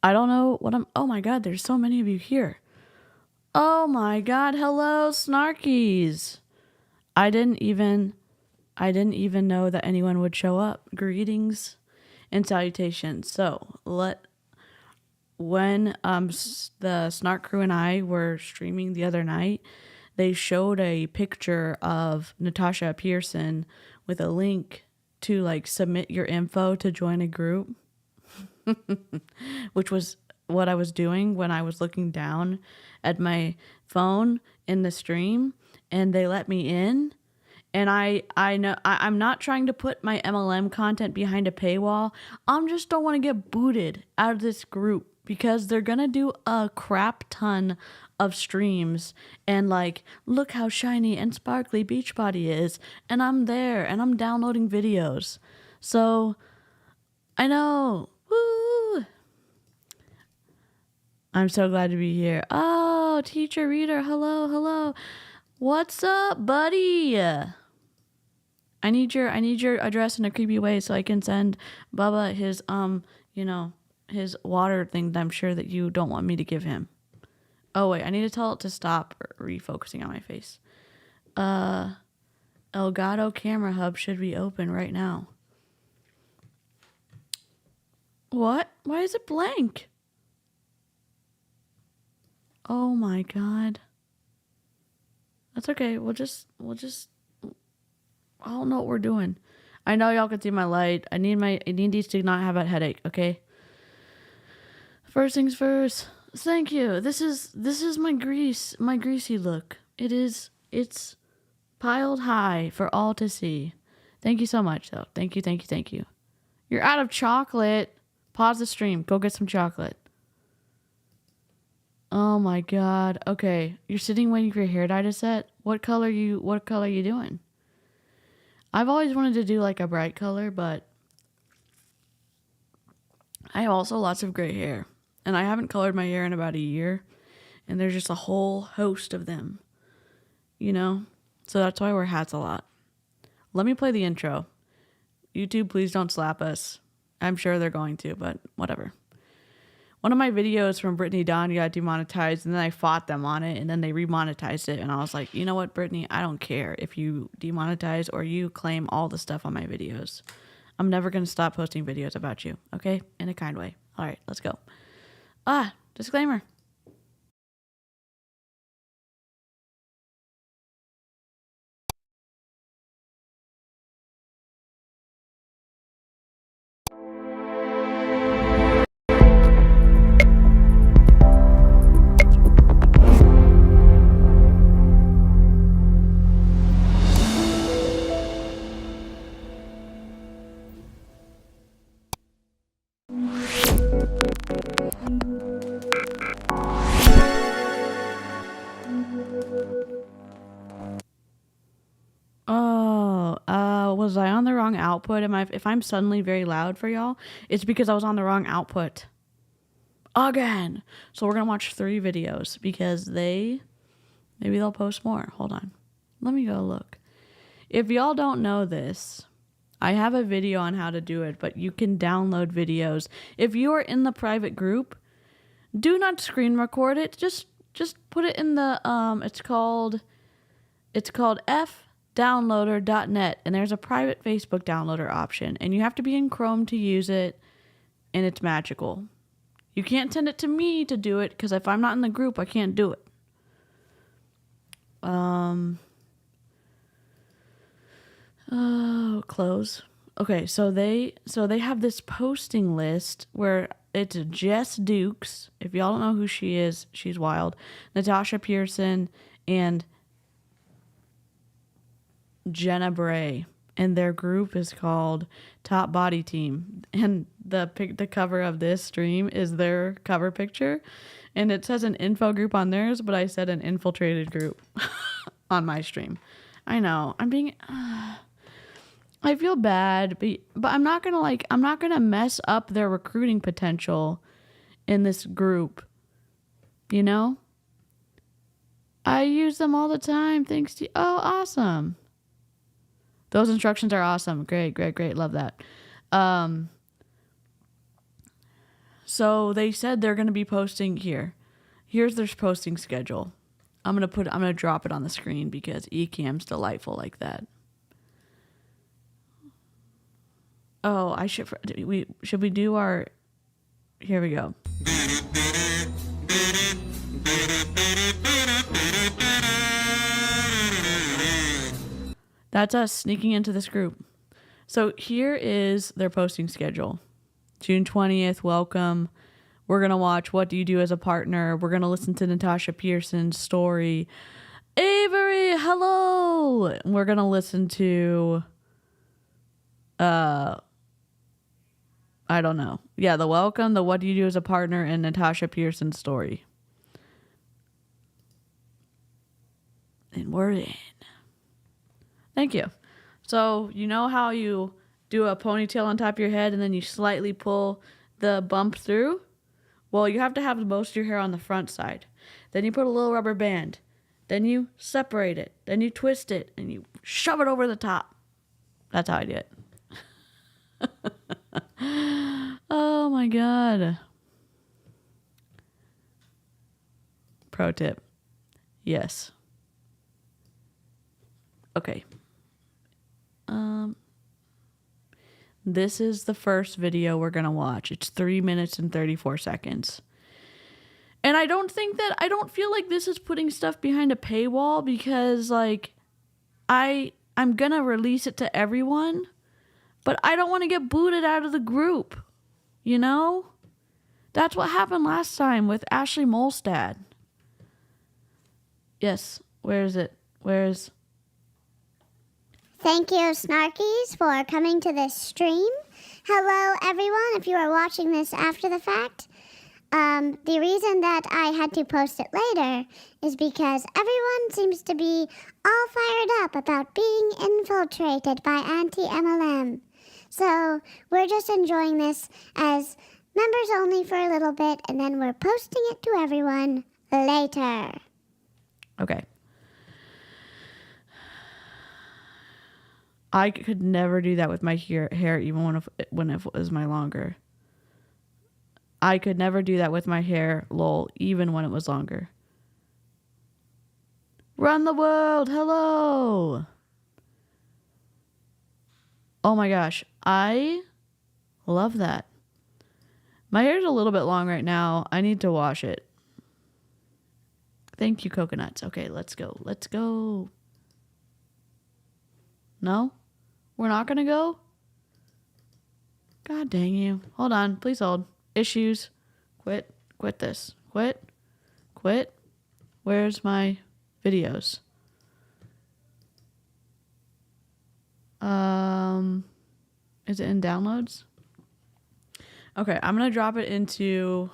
I don't know what I'm... Oh my god, there's so many of you here. Oh my god, hello, Snarkies. I didn't even know that anyone would show up. Greetings and salutations. So, when the Snark crew and I were streaming the other night, they showed a picture of Natasha Pearson with a link to like submit your info to join a group, which was what I was doing when I was looking down at my phone in the stream, and they let me in. And I know I'm not trying to put my MLM content behind a paywall. I just don't want to get booted out of this group because they're going to do a crap ton of streams and like, look how shiny and sparkly Beachbody is. And I'm there and I'm downloading videos. So I know. Woo! I'm so glad to be here. Oh, teacher reader. Hello, hello. What's up, buddy? I need your address in a creepy way so I can send Bubba his his water thing that I'm sure that you don't want me to give him. Oh wait, I need to tell it to stop refocusing on my face. Elgato camera hub should be open right now. What? Why is it blank? Oh my god. That's okay. We'll just I don't know what we're doing. I know y'all can see my light. I need these to not have a headache, okay? First things first. Thank you. This is my greasy look. It's piled high for all to see. Thank you so much though. Thank you. You're out of chocolate. Pause the stream. Go get some chocolate. Oh my god. Okay. You're sitting waiting for your hair dye to set? What color you doing? I've always wanted to do like a bright color, but I have also lots of gray hair. And I haven't colored my hair in about a year. And there's just a whole host of them. You know? So that's why I wear hats a lot. Let me play the intro. YouTube, please don't slap us. I'm sure they're going to, but whatever. One of my videos from Brittany Dawn got demonetized, and then I fought them on it, and then they remonetized it, and I was like, you know what, Brittany, I don't care if you demonetize or you claim all the stuff on my videos. I'm never going to stop posting videos about you, okay? In a kind way. All right, let's go. Disclaimer. Was I on the wrong output? If I'm suddenly very loud for y'all, it's because I was on the wrong output. Again. So we're going to watch 3 videos because maybe they'll post more. Hold on. Let me go look. If y'all don't know this, I have a video on how to do it, but you can download videos. If you are in the private group, do not screen record it. Just put it in the it's called fdownloader.net, and there's a private Facebook downloader option, and you have to be in Chrome to use it, and it's magical. You can't send it to me to do it because if I'm not in the group, I can't do it. Close. Okay, so they have this posting list where it's Jess Dukes. If y'all don't know who she is, she's wild. Natasha Pearson and Jenna Bray, and their group is called Top Body Team. And the cover of this stream is their cover picture, and it says an info group on theirs, but I said an infiltrated group on my stream. I know I'm being. I feel bad, but I'm not gonna mess up their recruiting potential in this group. You know, I use them all the time. Thanks to awesome. Those instructions are awesome. Great. Love that. So they said they're going to be posting here. Here's their posting schedule. I'm going to drop it on the screen because Ecamm's delightful like that. Oh, should we do our, here we go. That's us sneaking into this group. So here is their posting schedule. June 20th, welcome. We're going to watch What Do You Do as a Partner? We're going to listen to Natasha Pearson's story. Avery, hello! We're going to listen to, I don't know. Yeah, the welcome, the What Do You Do as a Partner, and Natasha Pearson's story. And we're in. Thank you. So, you know how you do a ponytail on top of your head and then you slightly pull the bump through? Well, you have to have most of your hair on the front side. Then you put a little rubber band. Then you separate it. Then you twist it and you shove it over the top. That's how I do it. Oh my God. Pro tip. Yes. Okay. This is the first video we're going to watch. It's 3 minutes and 34 seconds. And I don't feel like this is putting stuff behind a paywall because like I'm going to release it to everyone, but I don't want to get booted out of the group. You know? That's what happened last time with Ashley Molstad. Yes. Where is it? Thank you, Snarkies, for coming to this stream. Hello, everyone, if you are watching this after the fact. The reason that I had to post it later is because everyone seems to be all fired up about being infiltrated by anti-MLM. So we're just enjoying this as members only for a little bit, and then we're posting it to everyone later. Okay. I could never do that with my hair even when it was my longer. I could never do that with my hair, lol, even when it was longer. Run the world, hello! Oh my gosh, I love that. My hair's a little bit long right now. I need to wash it. Thank you, coconuts. Okay, let's go. No? We're not going to go? God dang you. Hold on. Please hold. Issues. Quit this. Quit. Where's my videos? Is it in downloads? Okay, I'm going to drop it into...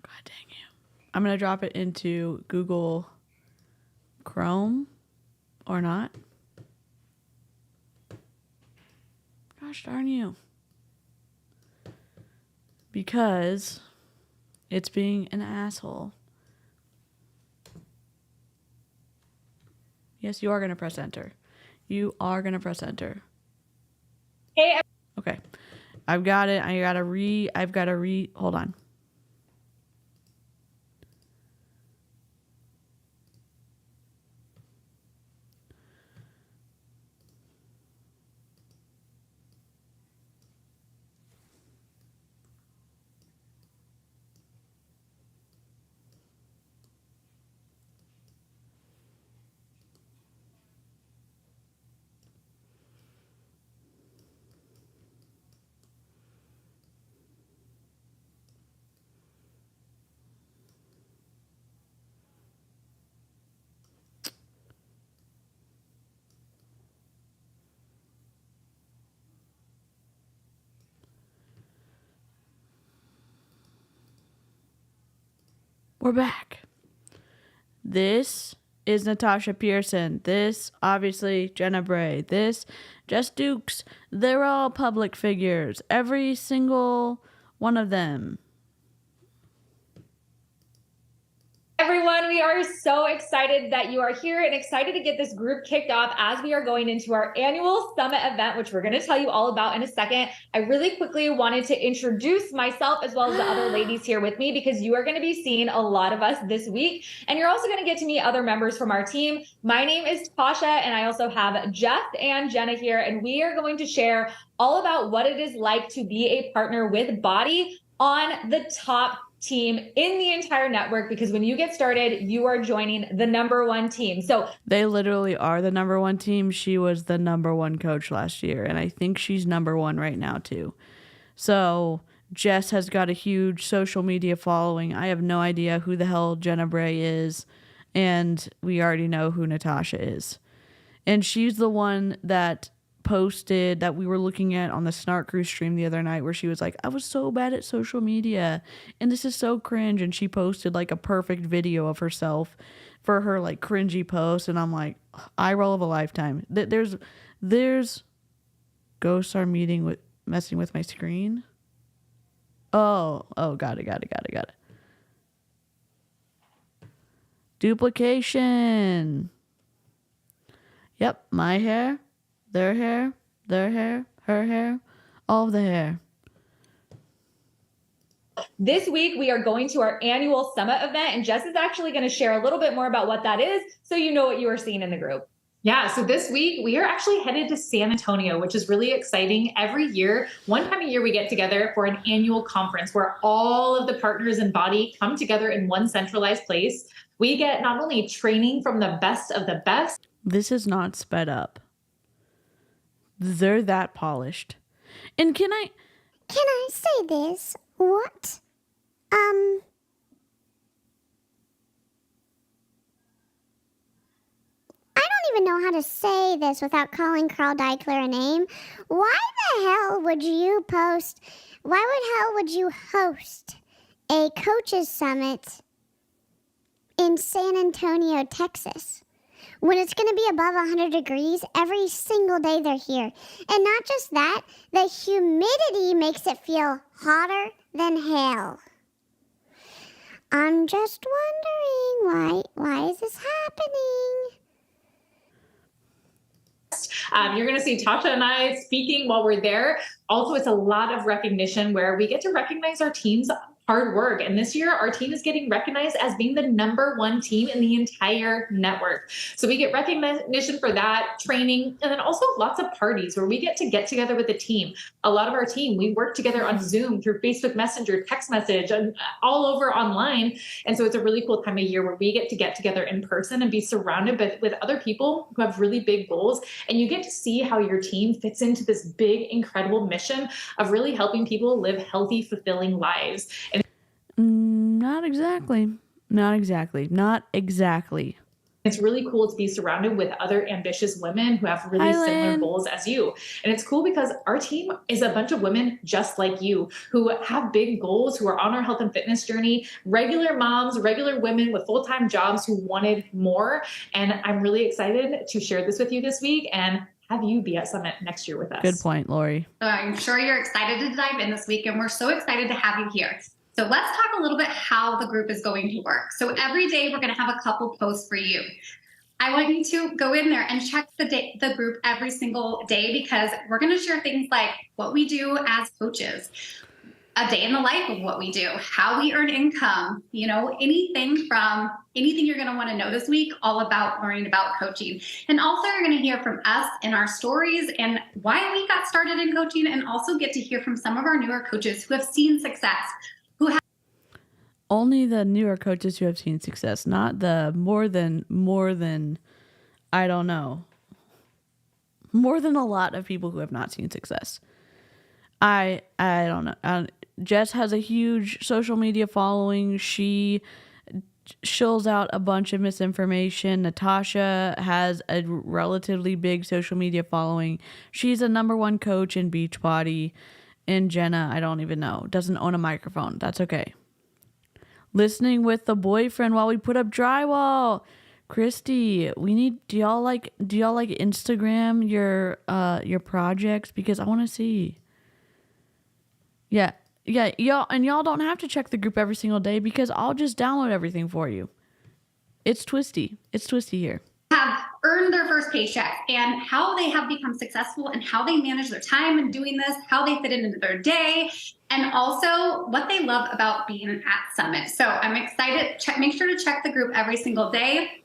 God dang you. I'm going to drop it into Google Chrome or not. Gosh darn you. Because it's being an asshole. Yes, you are going to press enter. You are going to press enter. Hey. Okay. I've got it. Hold on. We're back. This is Natasha Pearson. This, obviously, Jenna Bray. This, Jess Dukes. They're all public figures. Every single one of them. Everyone, we are so excited that you are here and excited to get this group kicked off as we are going into our annual summit event, which we're going to tell you all about in a second. I really quickly wanted to introduce myself as well as the other ladies here with me, because you are going to be seeing a lot of us this week. And you're also going to get to meet other members from our team. My name is Tasha, and I also have Jeff and Jenna here, and we are going to share all about what it is like to be a partner with Bodi on the top team in the entire network, because when you get started, you are joining the #1 team. So They literally are the #1 team. She was the #1 coach last year, and I think she's #1 right now too. So Jess has got a huge social media following. I have no idea who the hell Jenna Bray is, and we already know who Natasha is. And she's the one that posted that we were looking at on the Snark Crew stream the other night, where she was like, I was so bad at social media and this is so cringe. And she posted like a perfect video of herself for her like cringy post. And I'm like, eye roll of a lifetime. There's ghosts are messing with my screen. Oh, got it. Duplication. Yep, my hair, their hair, her hair, all of the hair. this week we are going to our annual summit event, and Jess is actually going to share a little bit more about what that is, so you know what you are seeing in the group. Yeah, so this week we are actually headed to San Antonio, which is really exciting. Every year, one time a year, we get together for an annual conference where all of the partners in Bodi come together in one centralized place. We get not only training from the best of the best. This is not sped up. They're that polished. And can I say this? What? I don't even know how to say this without calling Carl Deichler a name. Why the hell would you host a coaches summit in San Antonio, Texas, when it's going to be above 100 degrees every single day they're here? And not just that, the humidity makes it feel hotter than hell. I'm just wondering, why is this happening? You're going to see Tasha and I speaking while we're there. Also, it's a lot of recognition where we get to recognize our team's hard work. And this year, our team is getting recognized as being the #1 team in the entire network. So we get recognition for that, training, and then also lots of parties where we get together with the team. A lot of our team, we work together on Zoom, through Facebook Messenger, text message, and all over online. And so it's a really cool time of year where we get together in person and be surrounded with other people who have really big goals. And you get to see how your team fits into this big, incredible mission of really helping people live healthy, fulfilling lives. Not exactly. It's really cool to be surrounded with other ambitious women who have really similar goals as you. And it's cool because our team is a bunch of women just like you who have big goals, who are on our health and fitness journey, regular moms, regular women with full-time jobs who wanted more. And I'm really excited to share this with you this week and have you be at Summit next year with us. Good point, Lori. I'm sure you're excited to dive in this week, and we're so excited to have you here. So let's talk a little bit how the group is going to work. So every day we're going to have a couple posts for you. I want you to go in there and check the group every single day, because we're going to share things like what we do as coaches, a day in the life of what we do, how we earn income, anything you're going to want to know this week, all about learning about coaching. And also you're going to hear from us and our stories and why we got started in coaching, and also get to hear from some of our newer coaches who have seen success. Only the newer coaches who have seen success, not the more than I don't know. More than a lot of people who have not seen success. I don't know. Jess has a huge social media following. She shills out a bunch of misinformation. Natasha has a relatively big social media following. She's a #1 coach in Beachbody. And Jenna, I don't even know, doesn't own a microphone. That's okay. Listening with the boyfriend while we put up drywall. Christy, do y'all like Instagram your projects, because I want to see. Yeah, y'all don't have to check the group every single day, because I'll just download everything for you. It's twisty. It's twisty here. Have earned their first paycheck and how they have become successful and how they manage their time in doing this, how they fit into their day, and also what they love about being at Summit. So I'm excited. Make sure to check the group every single day.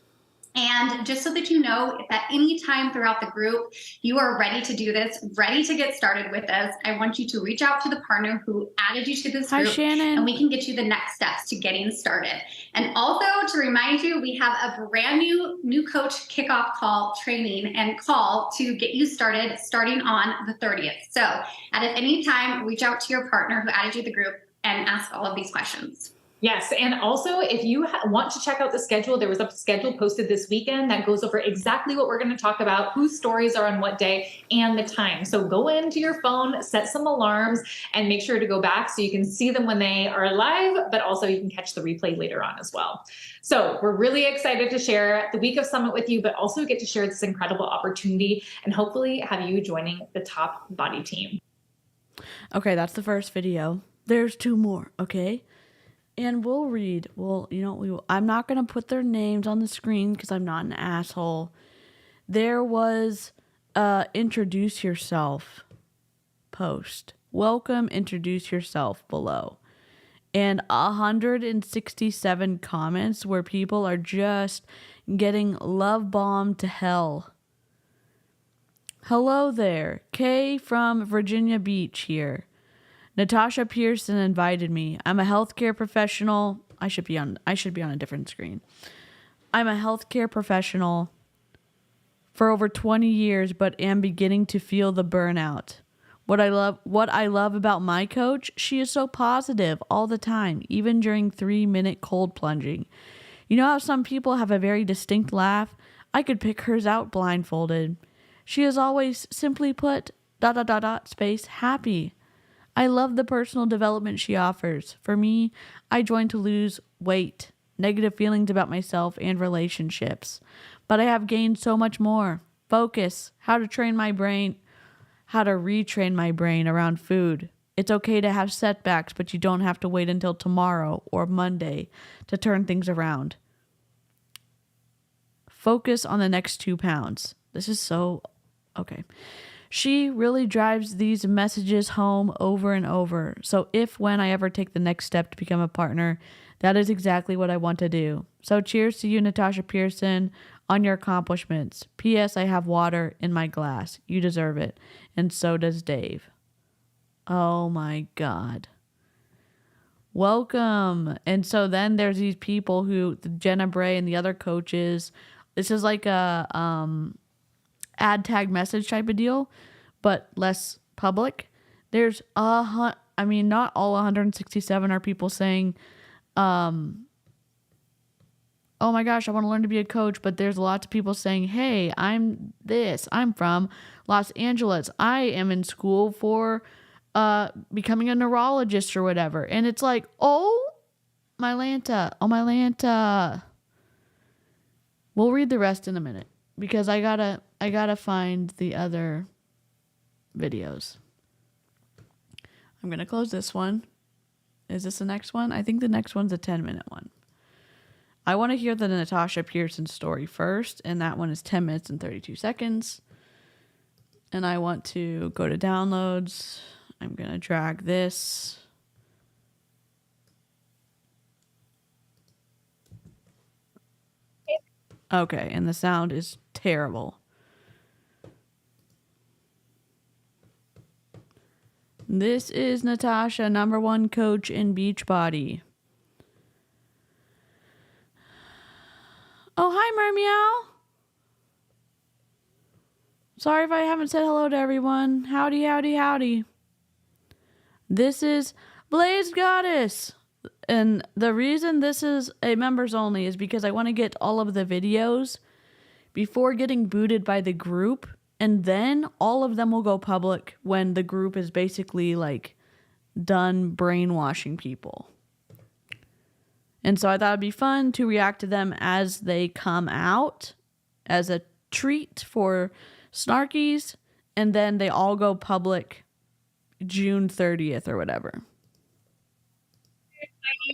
And just so that you know, if at any time throughout the group you are ready to do this, ready to get started with this, I want you to reach out to the partner who added you to this group. Hi, Shannon. And we can get you the next steps to getting started. And also to remind you, we have a brand new coach kickoff call training and call to get you started starting on the 30th. So at any time, reach out to your partner who added you to the group and ask all of these questions. Yes. And also, if you want to check out the schedule, there was a schedule posted this weekend that goes over exactly what we're going to talk about, whose stories are on what day and the time. So go into your phone, set some alarms, and make sure to go back so you can see them when they are live, but also you can catch the replay later on as well. So we're really excited to share the week of Summit with you, but also get to share this incredible opportunity and hopefully have you joining the top Bodi team. Okay, that's the first video. There's 2 more, okay? And we'll read. I'm not going to put their names on the screen because I'm not an asshole. There was introduce yourself post. Welcome, introduce yourself below. And 167 comments where people are just getting love bombed to hell. Hello there. Kay from Virginia Beach here. Natasha Pearson invited me. I'm a healthcare professional. I should be on a different screen. I'm a healthcare professional for over 20 years, but am beginning to feel the burnout. What I love about my coach, she is so positive all the time, even during 3-minute cold plunging. You know how some people have a very distinct laugh? I could pick hers out blindfolded. She is always simply put, ... space, happy. I love the personal development she offers. For me, I joined to lose weight, negative feelings about myself and relationships. But I have gained so much more. Focus, how to retrain my brain around food. It's okay to have setbacks, but you don't have to wait until tomorrow or Monday to turn things around. Focus on the next 2 pounds. This is so... okay. She really drives these messages home over and over. So when I ever take the next step to become a partner, that is exactly what I want to do. So cheers to you, Natasha Pearson, on your accomplishments. P.S. I have water in my glass. You deserve it. And so does Dave. Oh my God. Welcome. And so then there's these people Jenna Bray and the other coaches. This is like a ad tag message type of deal, but less public. There's not all 167 are people saying, oh my gosh, I want to learn to be a coach. But there's lots of people saying, hey, I'm from Los Angeles. I am in school for becoming a neurologist or whatever. And it's like, oh my Lanta. We'll read the rest in a minute because I gotta find the other videos. I'm gonna close this one. Is this the next one? I think the next one's a 10-minute one. I want to hear the Natasha Pearson story first, and that one is 10 minutes and 32 seconds. And I want to go to downloads. I'm gonna drag this. Okay, and the sound is terrible. This is Natasha, #1 coach in Beachbody. Oh, hi, Mermeow. Sorry if I haven't said hello to everyone. Howdy, howdy, howdy. This is Blaze Goddess. And the reason this is a members only is because I want to get all of the videos before getting booted by the group. And then all of them will go public when the group is basically like done brainwashing people. And so I thought it'd be fun to react to them as they come out as a treat for Snarkies. And then they all go public June 30th or whatever.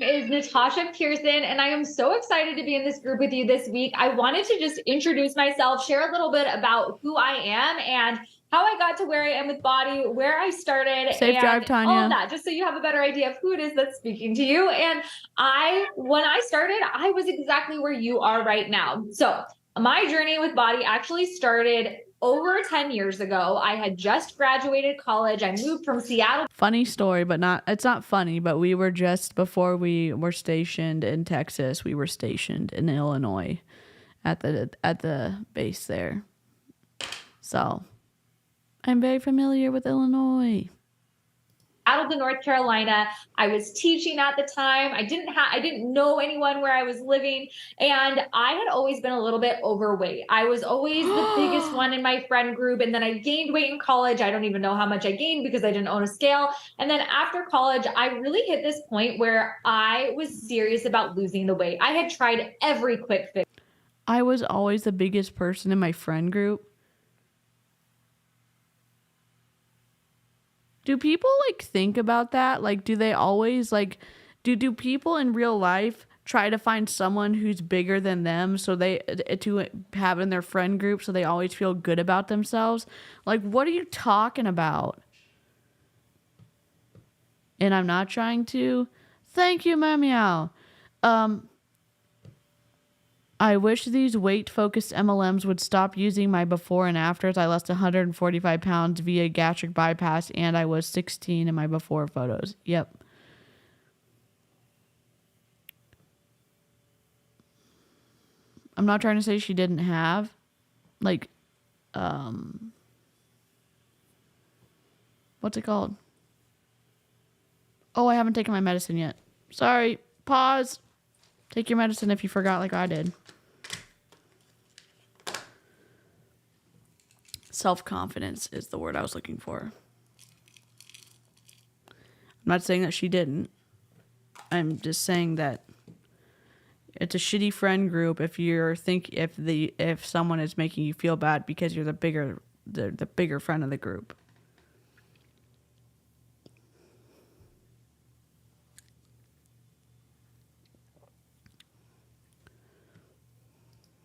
is Natasha Pearson, and I am so excited to be in this group with you this week. I wanted to just introduce myself, share a little bit about who I am and how I got to where I am with Bodi, where I started, Safe and drive, Tanya. all of that, just so you have a better idea of who it is that's speaking to you. And when I started, I was exactly where you are right now. So my journey with Bodi actually started over 10 years ago. I had just graduated college. I moved from Seattle. Funny story, but it's not funny, but we were just, before we were stationed in Texas, we were stationed in Illinois at the base there. So I'm very familiar with Illinois. Out of North Carolina. I was teaching at the time. I didn't know anyone where I was living, and I had always been a little bit overweight. I was always the biggest one in my friend group, and then I gained weight in college. I don't even know how much I gained because I didn't own a scale. And then after college, I really hit this point where I was serious about losing the weight. I had tried every quick fix. I was always the biggest person in my friend group. Do people like think about that? Like, do they always like, do people in real life try to find someone who's bigger than them so they to have in their friend group so they always feel good about themselves? Like, what are you talking about? And I'm not trying to. Thank you, Meow. I wish these weight-focused MLMs would stop using my before and afters. I lost 145 pounds via gastric bypass, and I was 16 in my before photos. Yep. I'm not trying to say she didn't have, like, what's it called? Oh, I haven't taken my medicine yet. Sorry. Pause. Take your medicine if you forgot like I did. Self-confidence is the word I was looking for. I'm not saying that she didn't. I'm just saying that it's a shitty friend group if someone is making you feel bad because you're the bigger friend of the group.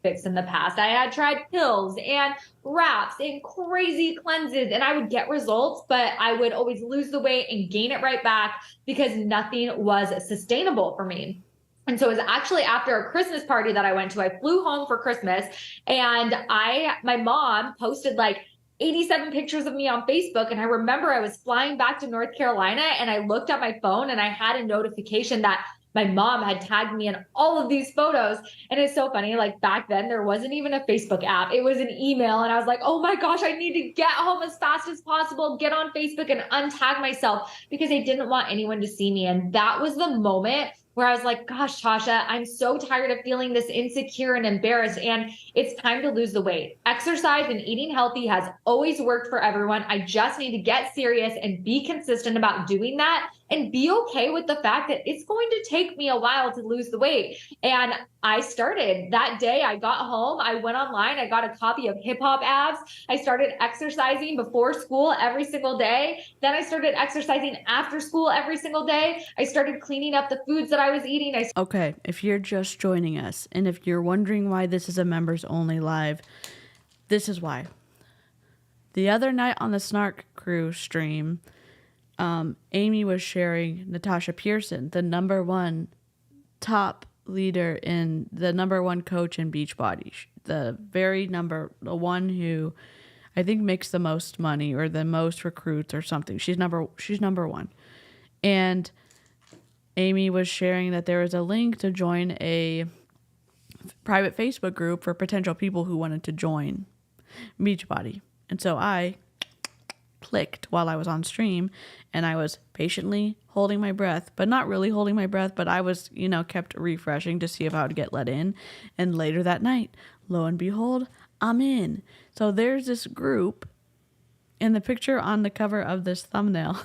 In the past. I had tried pills and wraps and crazy cleanses, and I would get results, but I would always lose the weight and gain it right back because nothing was sustainable for me. And so it was actually after a Christmas party that I went to. I flew home for Christmas, and my mom posted like 87 pictures of me on Facebook. And I remember I was flying back to North Carolina, and I looked at my phone and I had a notification that my mom had tagged me in all of these photos. And it's so funny, like back then there wasn't even a Facebook app. It was an email. And I was like, oh my gosh, I need to get home as fast as possible, get on Facebook and untag myself because I didn't want anyone to see me. And that was the moment where I was like, gosh, Tasha, I'm so tired of feeling this insecure and embarrassed, and it's time to lose the weight. Exercise and eating healthy has always worked for everyone. I just need to get serious and be consistent about doing that and be okay with the fact that it's going to take me a while to lose the weight. And I started that day. I got home, I went online, I got a copy of Hip Hop Abs. I started exercising before school every single day. Then I started exercising after school every single day. I started cleaning up the foods that I was eating. Okay, if you're just joining us and if you're wondering why this is a members only live, this is why. The other night on the Snark Crew stream, Amy was sharing Natasha Pearson, the #1 top leader and the #1 coach in Beachbody, the one who I think makes the most money or the most recruits or something. She's number one. And Amy was sharing that there was a link to join a private Facebook group for potential people who wanted to join Beachbody. And so I clicked while I was on stream, and I was patiently holding my breath, but not really holding my breath, but I was, kept refreshing to see if I would get let in. And later that night, lo and behold, I'm in. So there's this group, and the picture on the cover of this thumbnail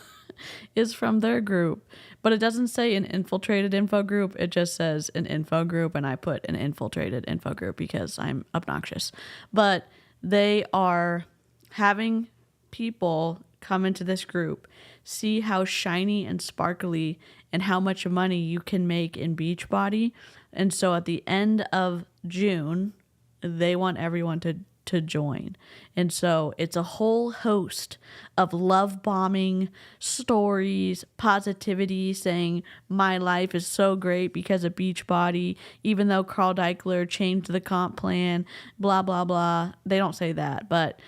is from their group, but it doesn't say an infiltrated info group. It just says an info group, and I put an infiltrated info group because I'm obnoxious. But they are having people come into this group see how shiny and sparkly and how much money you can make in Beachbody. And so at the end of June, they want everyone to join. And so it's a whole host of love bombing stories, positivity, saying my life is so great because of Beachbody, even though Carl Deichler changed the comp plan, blah, blah, blah. They don't say that. But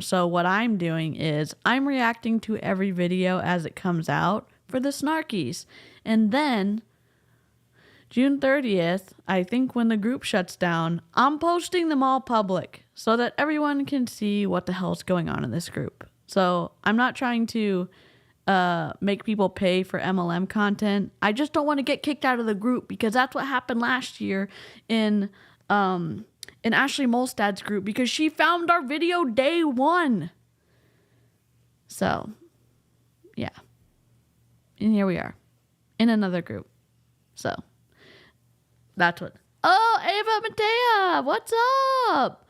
so what I'm doing is I'm reacting to every video as it comes out for the Snarkies. And then June 30th, I think when the group shuts down, I'm posting them all public so that everyone can see what the hell's going on in this group. So I'm not trying to make people pay for MLM content. I just don't want to get kicked out of the group because that's what happened last year in Ashley Molstad's group because she found our video day one. So, yeah. And here we are in another group. So, that's what. Oh, Ava Matea, what's up?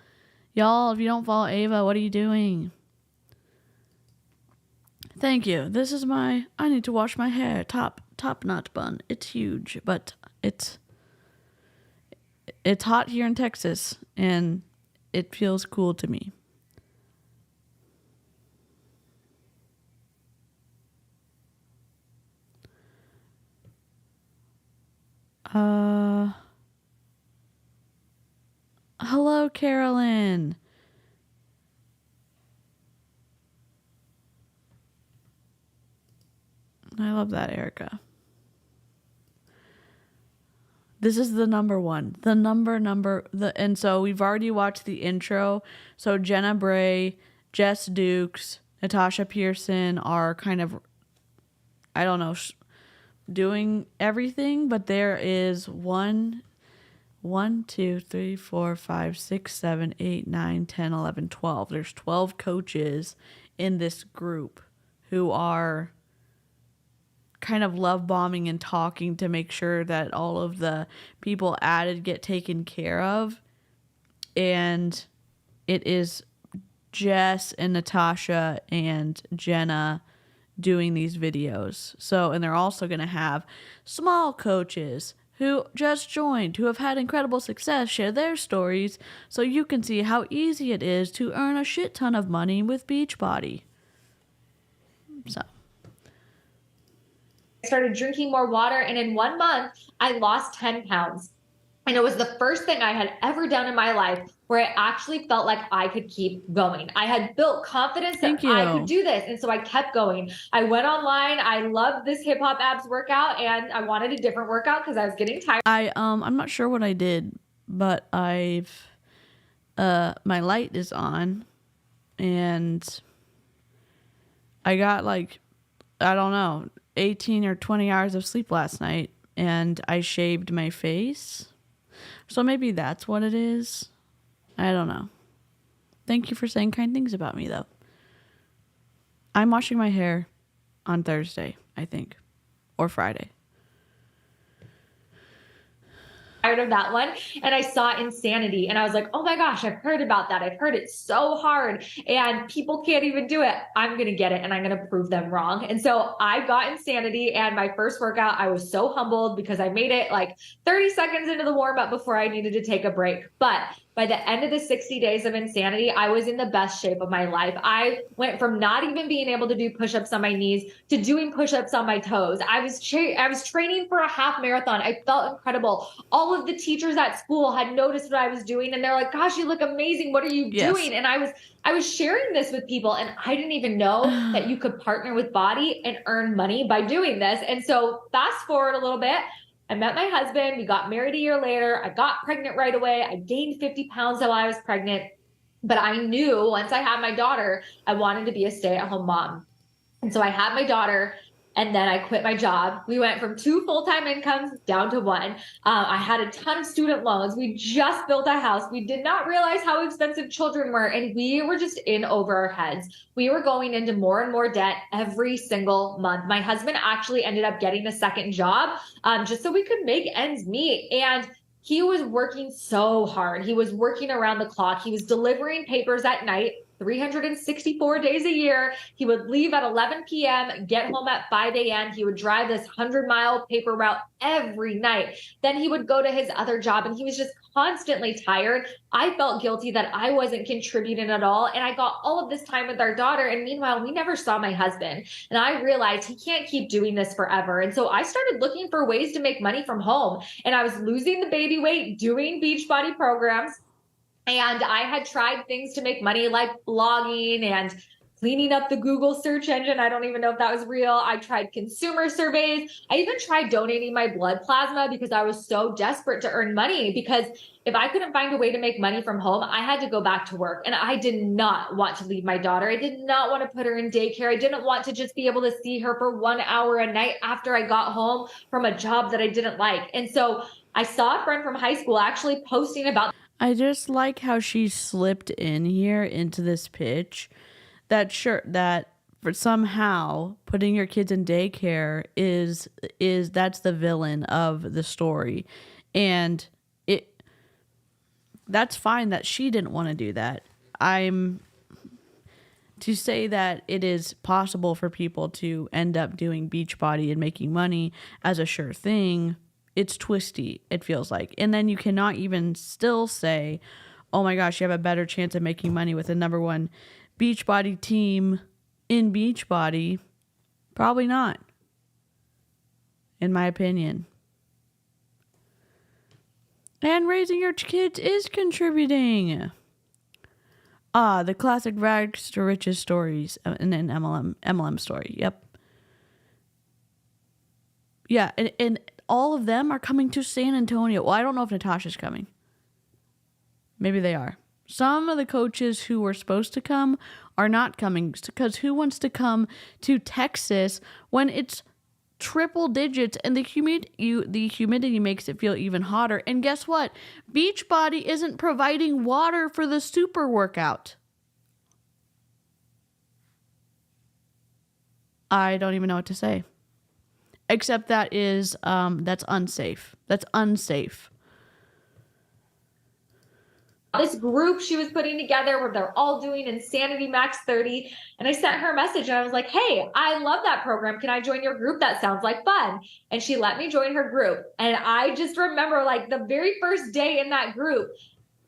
Y'all, if you don't follow Ava, what are you doing? Thank you. This is I need to wash my hair. Top knot bun. It's huge, but it's hot here in Texas, and it feels cool to me. Hello, Carolyn. I love that, Erica. This is the number one. And so we've already watched the intro. So Jenna Bray, Jess Dukes, Natasha Pearson are kind of, I don't know, doing everything, but there is 1, 2, 3, 4, 5, 6, 7, 8, 9, 10, 11, 12. There's 12 coaches in this group who are kind of love bombing and talking to make sure that all of the people added get taken care of. And it is Jess and Natasha and Jenna doing these videos. So, and they're also going to have small coaches who just joined, who have had incredible success, share their stories so you can see how easy it is to earn a shit ton of money with Beachbody. So I started drinking more water, and in 1 month, I lost 10 pounds. And it was the first thing I had ever done in my life where I actually felt like I could keep going. I had built confidence that I could do this. And so I kept going. I went online. I loved this hip hop abs workout, and I wanted a different workout because I was getting tired. I'm not sure what I did, but my light is on, and I got like, I don't know, 18 or 20 hours of sleep last night, and I shaved my face. So maybe that's what it is. I don't know. Thank you for saying kind things about me, though. I'm washing my hair on Thursday, I think, or Friday. Tired of that one, and I saw Insanity, and I was like, oh my gosh, I've heard about that. I've heard it so hard, and people can't even do it. I'm gonna get it, and I'm gonna prove them wrong. And so I got Insanity, and my first workout, I was so humbled because I made it like 30 seconds into the warm-up before I needed to take a break. But by the end of the 60 days of Insanity, I was in the best shape of my life. I went from not even being able to do push-ups on my knees to doing push-ups on my toes. I was training for a half marathon. I felt incredible. All of the teachers at school had noticed what I was doing, and they're like, gosh, you look amazing. What are you doing? And I was sharing this with people, and I didn't even know that you could partner with Bodi and earn money by doing this. And so fast forward a little bit, I met my husband. We got married a year later. I got pregnant right away. I gained 50 pounds while I was pregnant. But I knew once I had my daughter, I wanted to be a stay-at-home mom. And so I had my daughter, and then I quit my job. We went from 2 full-time incomes down to 1. I had a ton of student loans. We just built a house. We did not realize how expensive children were, and we were just in over our heads. We were going into more and more debt every single month. My husband actually ended up getting a second job just so we could make ends meet. And he was working so hard. He was working around the clock. He was delivering papers at night. 364 days a year. He would leave at 11 p.m., get home at 5 a.m. He would drive this 100-mile paper route every night. Then he would go to his other job, and he was just constantly tired. I felt guilty that I wasn't contributing at all. And I got all of this time with our daughter. And meanwhile, we never saw my husband. And I realized he can't keep doing this forever. And so I started looking for ways to make money from home. And I was losing the baby weight, doing Beachbody programs. And I had tried things to make money like blogging and cleaning up the Google search engine. I don't even know if that was real. I tried consumer surveys. I even tried donating my blood plasma because I was so desperate to earn money, because if I couldn't find a way to make money from home, I had to go back to work. And I did not want to leave my daughter. I did not want to put her in daycare. I didn't want to just be able to see her for 1 hour a night after I got home from a job that I didn't like. And so I saw a friend from high school actually posting about. I just like how she slipped in here into this pitch that for somehow putting your kids in daycare is that's the villain of the story. And that's fine that she didn't want to do that. To say that it is possible for people to end up doing Beachbody and making money as a sure thing, it's twisty, it feels like. And then you cannot even still say, oh my gosh, you have a better chance of making money with the #1 Beachbody team in Beachbody. Probably not, in my opinion. And raising your kids is contributing. The classic rags to riches stories in an MLM story. Yep. Yeah, and all of them are coming to San Antonio. Well, I don't know if Natasha's coming. Maybe they are. Some of the coaches who were supposed to come are not coming, because who wants to come to Texas when it's triple digits and the humidity makes it feel even hotter? And guess what? Beachbody isn't providing water for the super workout. I don't even know what to say. Except that's unsafe. That's unsafe. This group she was putting together where they're all doing Insanity Max 30. And I sent her a message and I was like, hey, I love that program. Can I join your group? That sounds like fun. And she let me join her group. And I just remember, like, the very first day in that group,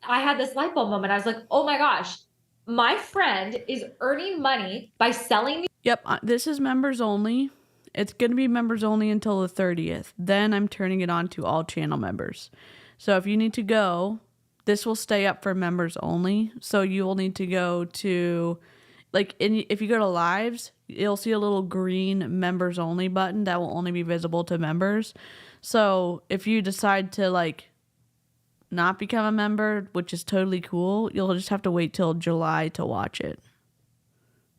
I had this light bulb moment. I was like, oh my gosh, my friend is earning money by selling these. Yep, this is members only. It's going to be members only until the 30th. Then I'm turning it on to all channel members. So if you need to go, this will stay up for members only. So you will need to go to, if you go to lives, you'll see a little green members only button that will only be visible to members. So if you decide to not become a member, which is totally cool, you'll just have to wait till July to watch it.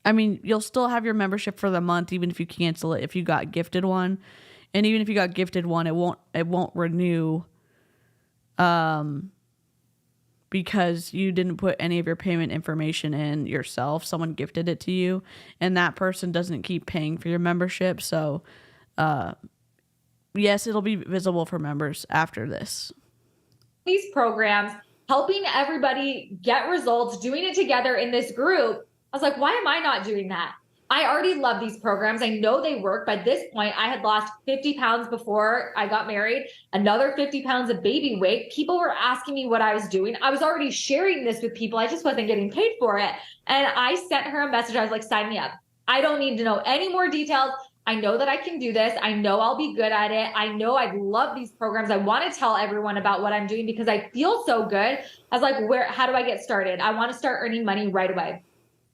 I mean, you'll still have your membership for the month, even if you cancel it, if you got gifted one. And even if you got gifted one, it won't renew because you didn't put any of your payment information in yourself. Someone gifted it to you, and that person doesn't keep paying for your membership. So, yes, it'll be visible for members after this. These programs, helping everybody get results, doing it together in this group. I was like, why am I not doing that? I already love these programs. I know they work. By this point, I had lost 50 pounds before I got married, another 50 pounds of baby weight. People were asking me what I was doing. I was already sharing this with people. I just wasn't getting paid for it. And I sent her a message. I was like, sign me up. I don't need to know any more details. I know that I can do this. I know I'll be good at it. I know I love these programs. I want to tell everyone about what I'm doing because I feel so good. I was like, how do I get started? I want to start earning money right away.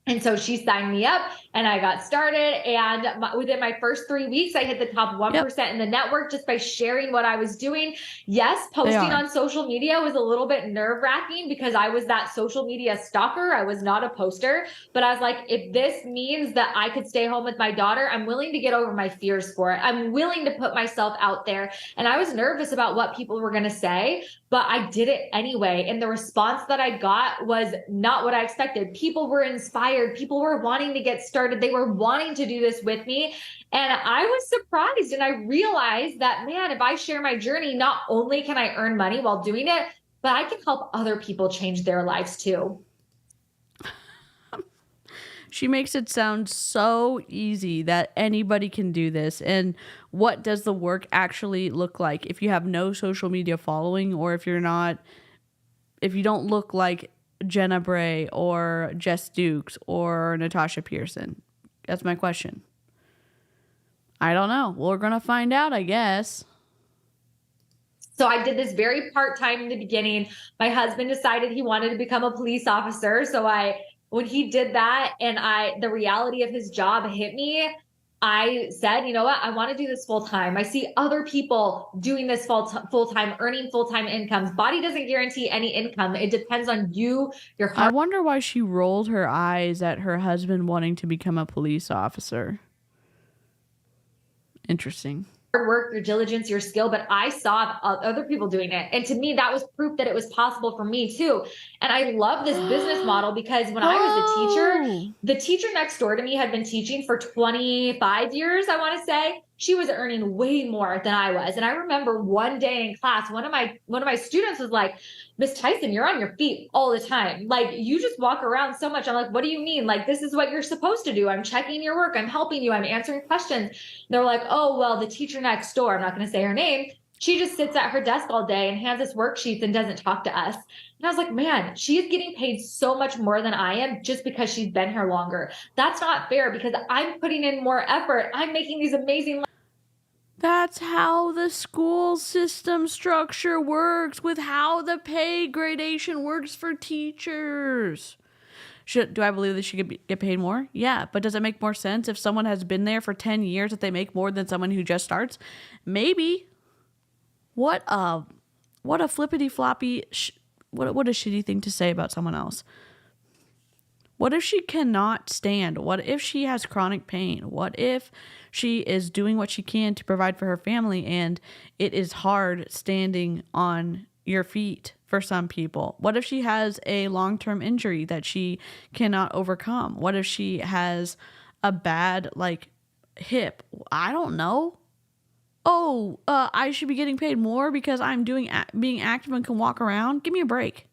And so she signed me up and I got started. And within my first 3 weeks, I hit the top 1% in the network just by sharing what I was doing. Yes, posting on social media was a little bit nerve-wracking because I was that social media stalker. I was not a poster. But I was like, if this means that I could stay home with my daughter, I'm willing to get over my fears for it. I'm willing to put myself out there. And I was nervous about what people were going to say, but I did it anyway. And the response that I got was not what I expected. People were inspired. People were wanting to get started. They were wanting to do this with me. And I was surprised. And I realized that, man, if I share my journey, not only can I earn money while doing it, but I can help other people change their lives too. She makes it sound so easy that anybody can do this. And what does the work actually look like if you have no social media following, or if you don't look like Jenna Bray or Jess Dukes or Natasha Pearson? That's my question. I don't know. We're going to find out, I guess. So I did this very part-time in the beginning. My husband decided he wanted to become a police officer. So when he did that and the reality of his job hit me, I said, you know what? I want to do this full time. I see other people doing this full time, earning full-time incomes. Bodi doesn't guarantee any income. It depends on you, your I heart. wonder why she rolled her eyes at her husband wanting to become a police officer. Interesting. Work, your diligence, your skill, but I saw other people doing it. And to me, that was proof that it was possible for me too. And I love this business model because when I was a teacher, the teacher next door to me had been teaching for 25 years, I want to say. She was earning way more than I was. And I remember one day in class, one of my students was like, Miss Tyson, you're on your feet all the time. Like, you just walk around so much. I'm like, what do you mean? Like, this is what you're supposed to do. I'm checking your work. I'm helping you. I'm answering questions. And they're like, oh, well, the teacher next door, I'm not going to say her name, she just sits at her desk all day and hands us worksheets and doesn't talk to us. And I was like, man, she's getting paid so much more than I am just because she's been here longer. That's not fair because I'm putting in more effort. I'm making these amazing. That's how the school system structure works, with how the pay gradation works for teachers. Do I believe they should get paid more? Yeah, but does it make more sense if someone has been there for 10 years that they make more than someone who just starts? Maybe. What a flippity floppy, what a shitty thing to say about someone else. What if she cannot stand? What if she has chronic pain? What if she is doing what she can to provide for her family and it is hard standing on your feet for some people? What if she has a long-term injury that she cannot overcome? What if she has a bad, hip? I don't know. Oh, I should be getting paid more because I'm being active and can walk around? Give me a break.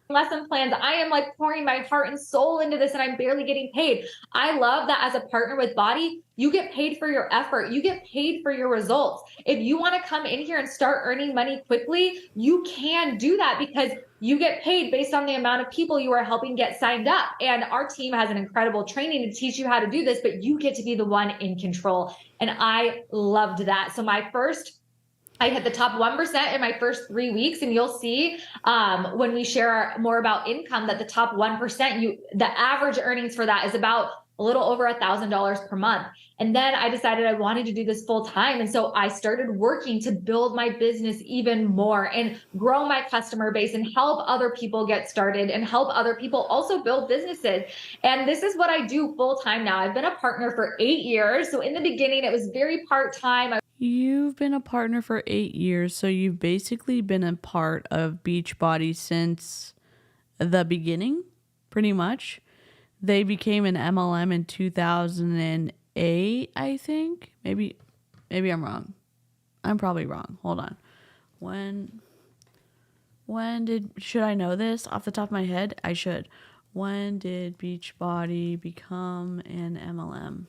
Lesson plans. I am like pouring my heart and soul into this and I'm barely getting paid. I love that as a partner with Bodi, you get paid for your effort. You get paid for your results. If you want to come in here and start earning money quickly, you can do that because you get paid based on the amount of people you are helping get signed up. And our team has an incredible training to teach you how to do this, but you get to be the one in control. And I loved that. So I hit the top 1% in my first 3 weeks, and you'll see when we share more about income that the top 1%, the average earnings for that is about a little over $1,000 per month. And then I decided I wanted to do this full time. And so I started working to build my business even more and grow my customer base and help other people get started and help other people also build businesses. And this is what I do full time now. I've been a partner for 8 years. So in the beginning, it was very part-time. You've been a partner for 8 years, so you've basically been a part of Beachbody since the beginning, pretty much. They became an MLM in 2008, I think. Maybe I'm wrong. I'm probably wrong. Hold on. Should I know this off the top of my head? I should. When did Beachbody become an MLM?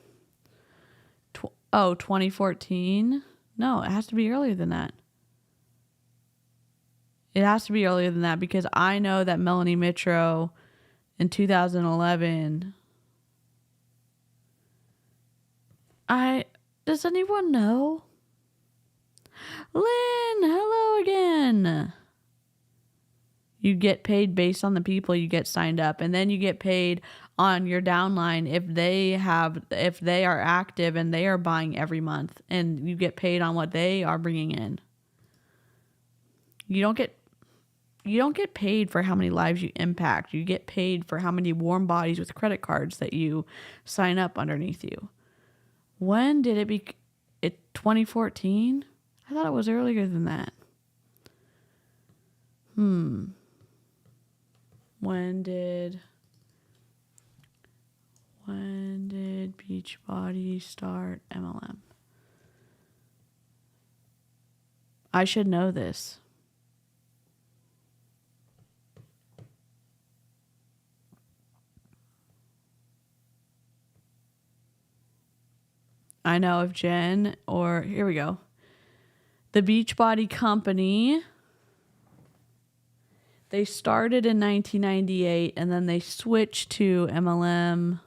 2014? No, it has to be earlier than that. It has to be earlier than that because I know that Melanie Mitro in 2011. Does anyone know? Lynn, hello again. You get paid based on the people you get signed up, and then you get paid on your downline if they are active and they are buying every month, and you get paid on what they are bringing in. You don't get paid for how many lives you impact. You get paid for how many warm bodies with credit cards that you sign up underneath you. When did it be? 2014? I thought it was earlier than that. When did Beachbody start MLM? I should know this. I know of Jen, or here we go. The Beachbody Company. They started in 1998 and then they switched to MLM.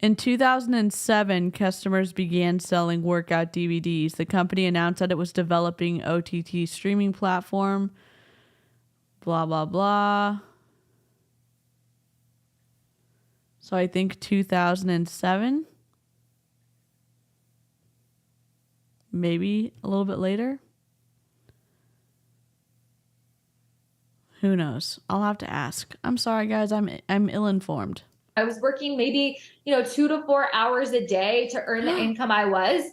In 2007, customers began selling workout DVDs. The company announced that it was developing OTT streaming platform. Blah, blah, blah. So I think 2007. Maybe a little bit later. Who knows? I'll have to ask. I'm sorry, guys. I'm ill-informed. I was working maybe, 2 to 4 hours a day to earn the income I was.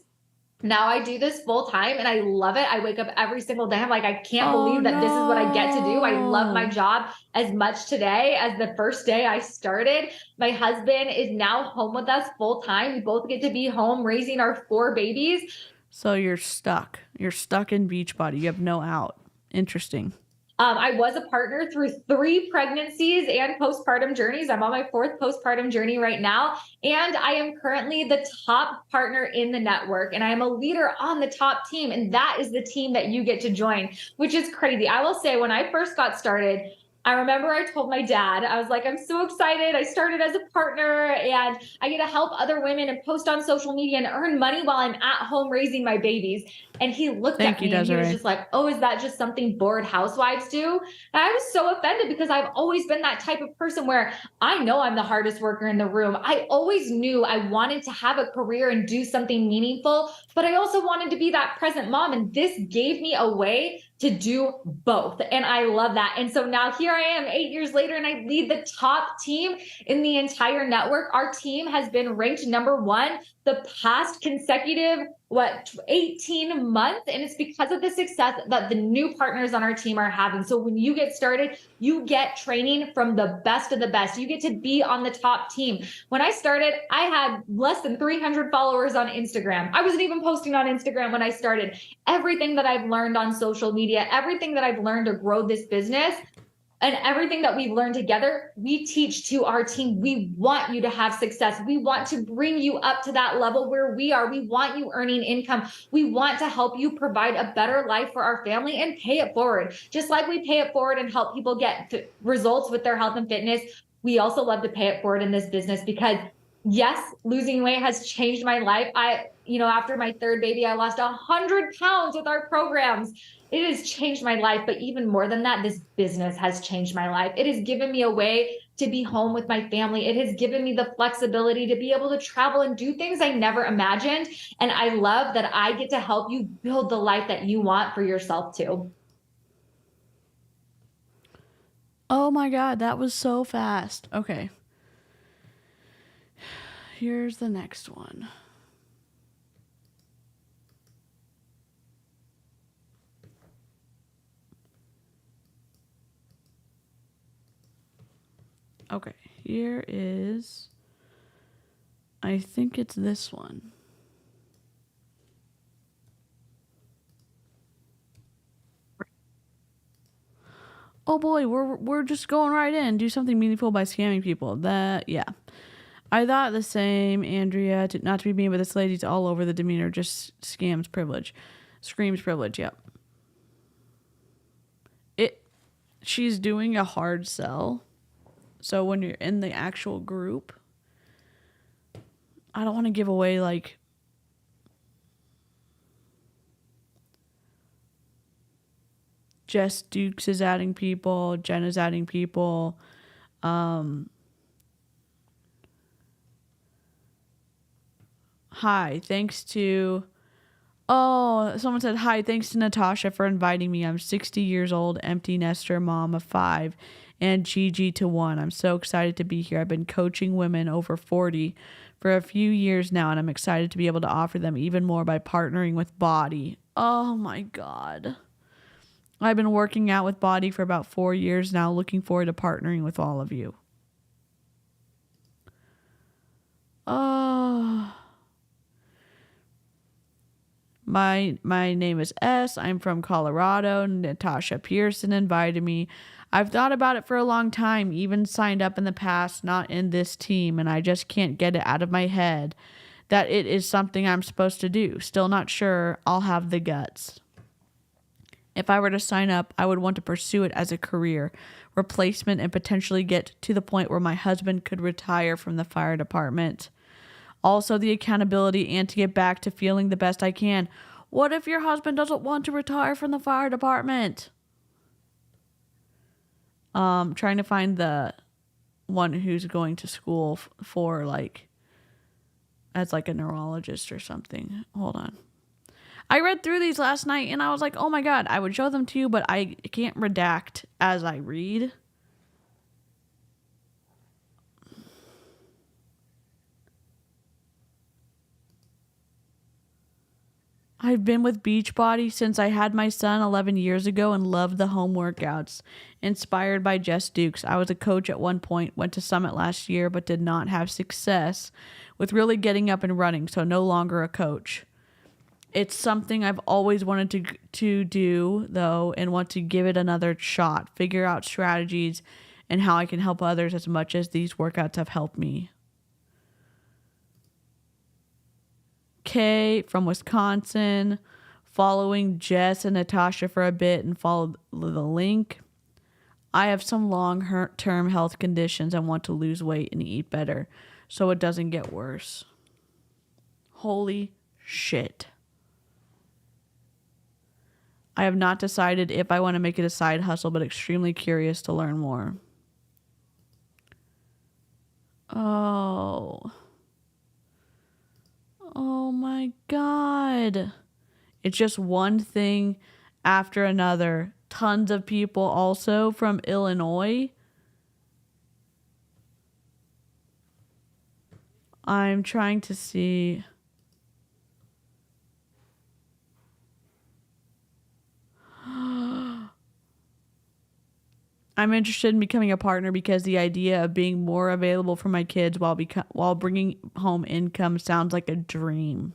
Now I do this full time and I love it. I wake up every single day. I'm like, I can't believe that this is what I get to do. I love my job as much today as the first day I started. My husband is now home with us full time. We both get to be home raising our 4 babies. So you're stuck. You're stuck in Beachbody. You have no out. Interesting. I was a partner through 3 pregnancies and postpartum journeys. I'm on my 4th postpartum journey right now. And I am currently the top partner in the network. And I am a leader on the top team. And that is the team that you get to join, which is crazy. I will say, when I first got started, I remember I told my dad, I was like, I'm so excited. I started as a partner and I get to help other women and post on social media and earn money while I'm at home raising my babies. And he looked at me and he was just like, oh, is that just something bored housewives do? And I was so offended because I've always been that type of person where I know I'm the hardest worker in the room. I always knew I wanted to have a career and do something meaningful, but I also wanted to be that present mom. And this gave me a way to do both. And I love that. And so now here I am 8 years later and I lead the top team in the entire network. Our team has been ranked #1 the past consecutive 18 months. And it's because of the success that the new partners on our team are having. So when you get started, you get training from the best of the best. You get to be on the top team. When I started, I had less than 300 followers on Instagram. I wasn't even posting on Instagram when I started. Everything that I've learned on social media, everything that I've learned to grow this business, and everything that we've learned together, we teach to our team. We want you to have success. We want to bring you up to that level where we are. We want you earning income. We want to help you provide a better life for our family and pay it forward. Just like we pay it forward and help people get results with their health and fitness, we also love to pay it forward in this business because yes, losing weight has changed my life. After my 3rd baby, I lost 100 pounds with our programs. It has changed my life. But even more than that, this business has changed my life. It has given me a way to be home with my family. It has given me the flexibility to be able to travel and do things I never imagined. And I love that I get to help you build the life that you want for yourself too. Oh my God, that was so fast. Okay. Here's the next one. Okay, here is, I think it's this one. Oh boy, we're just going right in. Do something meaningful by scamming people. Yeah. I thought the same, Andrea. Not to be mean, but this lady's all over the demeanor. Just screams privilege. Yep. She's doing a hard sell. So when you're in the actual group, I don't want to give away like Jess Dukes is adding people, Jen is adding people. Hi, thanks to someone said, hi, thanks to Natasha for inviting me. I'm 60 years old, empty nester, mom of 5, and Gigi to 1. I'm so excited to be here. I've been coaching women over 40 for a few years now, and I'm excited to be able to offer them even more by partnering with Bodi. Oh my God. I've been working out with Bodi for about 4 years now, looking forward to partnering with all of you. My name is S. I'm from Colorado. Natasha Pearson invited me. I've thought about it for a long time, even signed up in the past, not in this team, and I just can't get it out of my head that it is something I'm supposed to do. Still not sure I'll have the guts. If I were to sign up, I would want to pursue it as a career replacement and potentially get to the point where my husband could retire from the fire department. Also, the accountability and to get back to feeling the best I can. What if your husband doesn't want to retire from the fire department? Trying to find the one who's going to school for like, as like a neurologist or something. Hold on. I read through these last night and I was like, oh my God, I would show them to you, but I can't redact as I read. I've been with Beachbody since I had my son 11 years ago and loved the home workouts. Inspired by Jess Dukes. I was a coach at one point, went to Summit last year, but did not have success with really getting up and running, so no longer a coach. It's something I've always wanted to do, though, and want to give it another shot, figure out strategies and how I can help others as much as these workouts have helped me. Kay from Wisconsin, following Jess and Natasha for a bit and followed the link. I have some long-term health conditions and want to lose weight and eat better so it doesn't get worse. Holy shit. I have not decided if I want to make it a side hustle, but extremely curious to learn more. Oh my God. It's just one thing after another. Tons of people also from Illinois. I'm trying to see. I'm interested in becoming a partner because the idea of being more available for my kids while bringing home income sounds like a dream.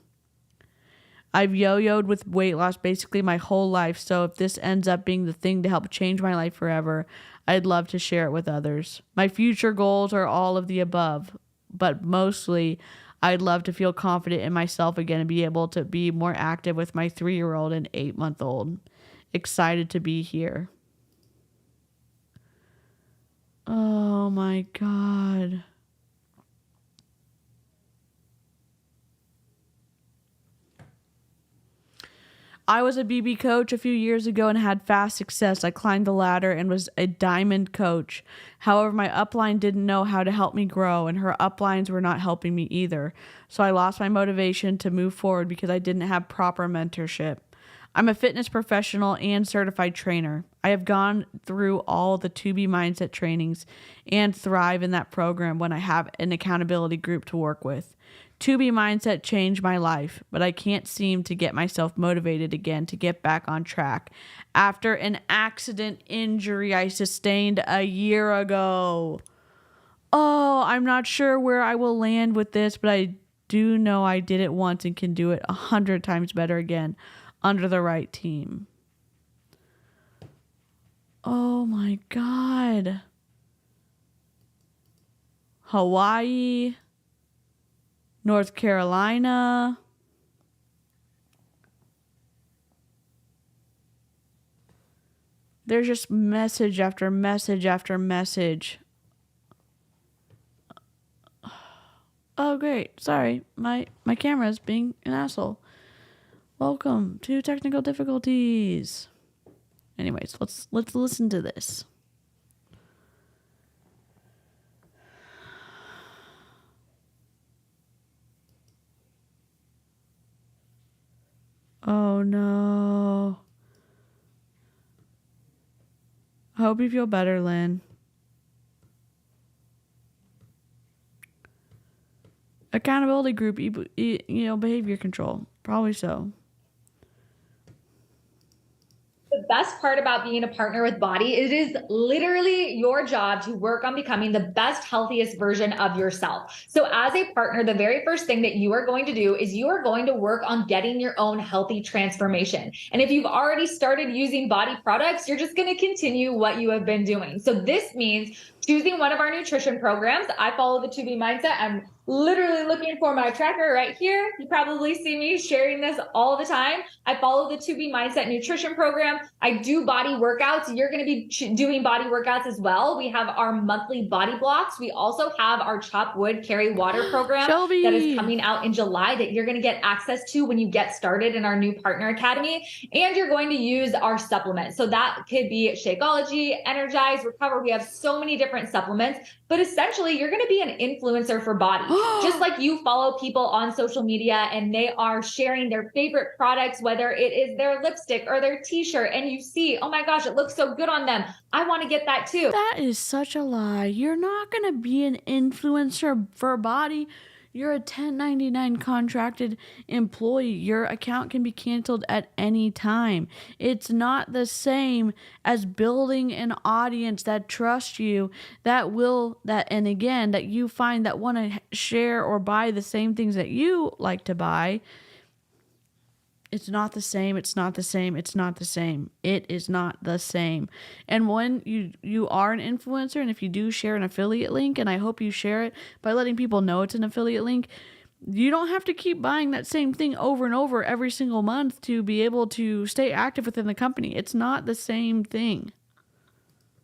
I've yo-yoed with weight loss basically my whole life, so if this ends up being the thing to help change my life forever, I'd love to share it with others. My future goals are all of the above, but mostly I'd love to feel confident in myself again and be able to be more active with my 3-year-old and 8-month-old. Excited to be here. Oh my God. I was a BB coach a few years ago and had fast success. I climbed the ladder and was a diamond coach. However, my upline didn't know how to help me grow, and her uplines were not helping me either. So I lost my motivation to move forward because I didn't have proper mentorship. I'm a fitness professional and certified trainer. I have gone through all the 2B mindset trainings and thrive in that program when I have an accountability group to work with. 2B mindset changed my life, but I can't seem to get myself motivated again to get back on track after an accident injury I sustained a year ago. Oh, I'm not sure where I will land with this, but I do know I did it once and can do it 100 times better again under the right team. Oh my God. Hawaii, North Carolina, there's just message after message after message. Oh great, sorry, my camera's being an asshole. Welcome to technical difficulties. Anyways, let's listen to this. Oh no. I hope you feel better, Lynn. Accountability group, behavior control. Probably so. the best part about being a partner with Bodi, it is literally your job to work on becoming the best, healthiest version of yourself. So as a partner, the very first thing that you are going to do is you are going to work on getting your own healthy transformation. And if you've already started using Bodi products, you're just going to continue what you have been doing. So this means choosing one of our nutrition programs. I follow the 2B mindset. I'm literally looking for my tracker right here. You probably see me sharing this all the time. I follow the 2B mindset nutrition program. I do Bodi workouts. You're going to be doing Bodi workouts as well. We have our monthly Bodi blocks. We also have our chop wood, carry water program Shelby. that is coming out in July that you're going to get access to when you get started in our new partner academy. And you're going to use our supplements. So that could be Shakeology, Energize, Recover. We have so many different supplements, but essentially you're going to be an influencer for Bodi. Just like you follow people on social media and they are sharing their favorite products, whether it is their lipstick or their t-shirt, and you see, oh my gosh, it looks so good on them. I want to get that too. That is such a lie. You're not going to be an influencer for Bodi. You're a 1099 contracted employee. Your account can be canceled at any time. It's not the same as building an audience that trusts you, that you find that want to share or buy the same things that you like to buy. It's not the same. It's not the same. It's not the same. It is not the same. And when you are an influencer, and if you do share an affiliate link, and I hope you share it by letting people know it's an affiliate link, you don't have to keep buying that same thing over and over every single month to be able to stay active within the company. It's not the same thing.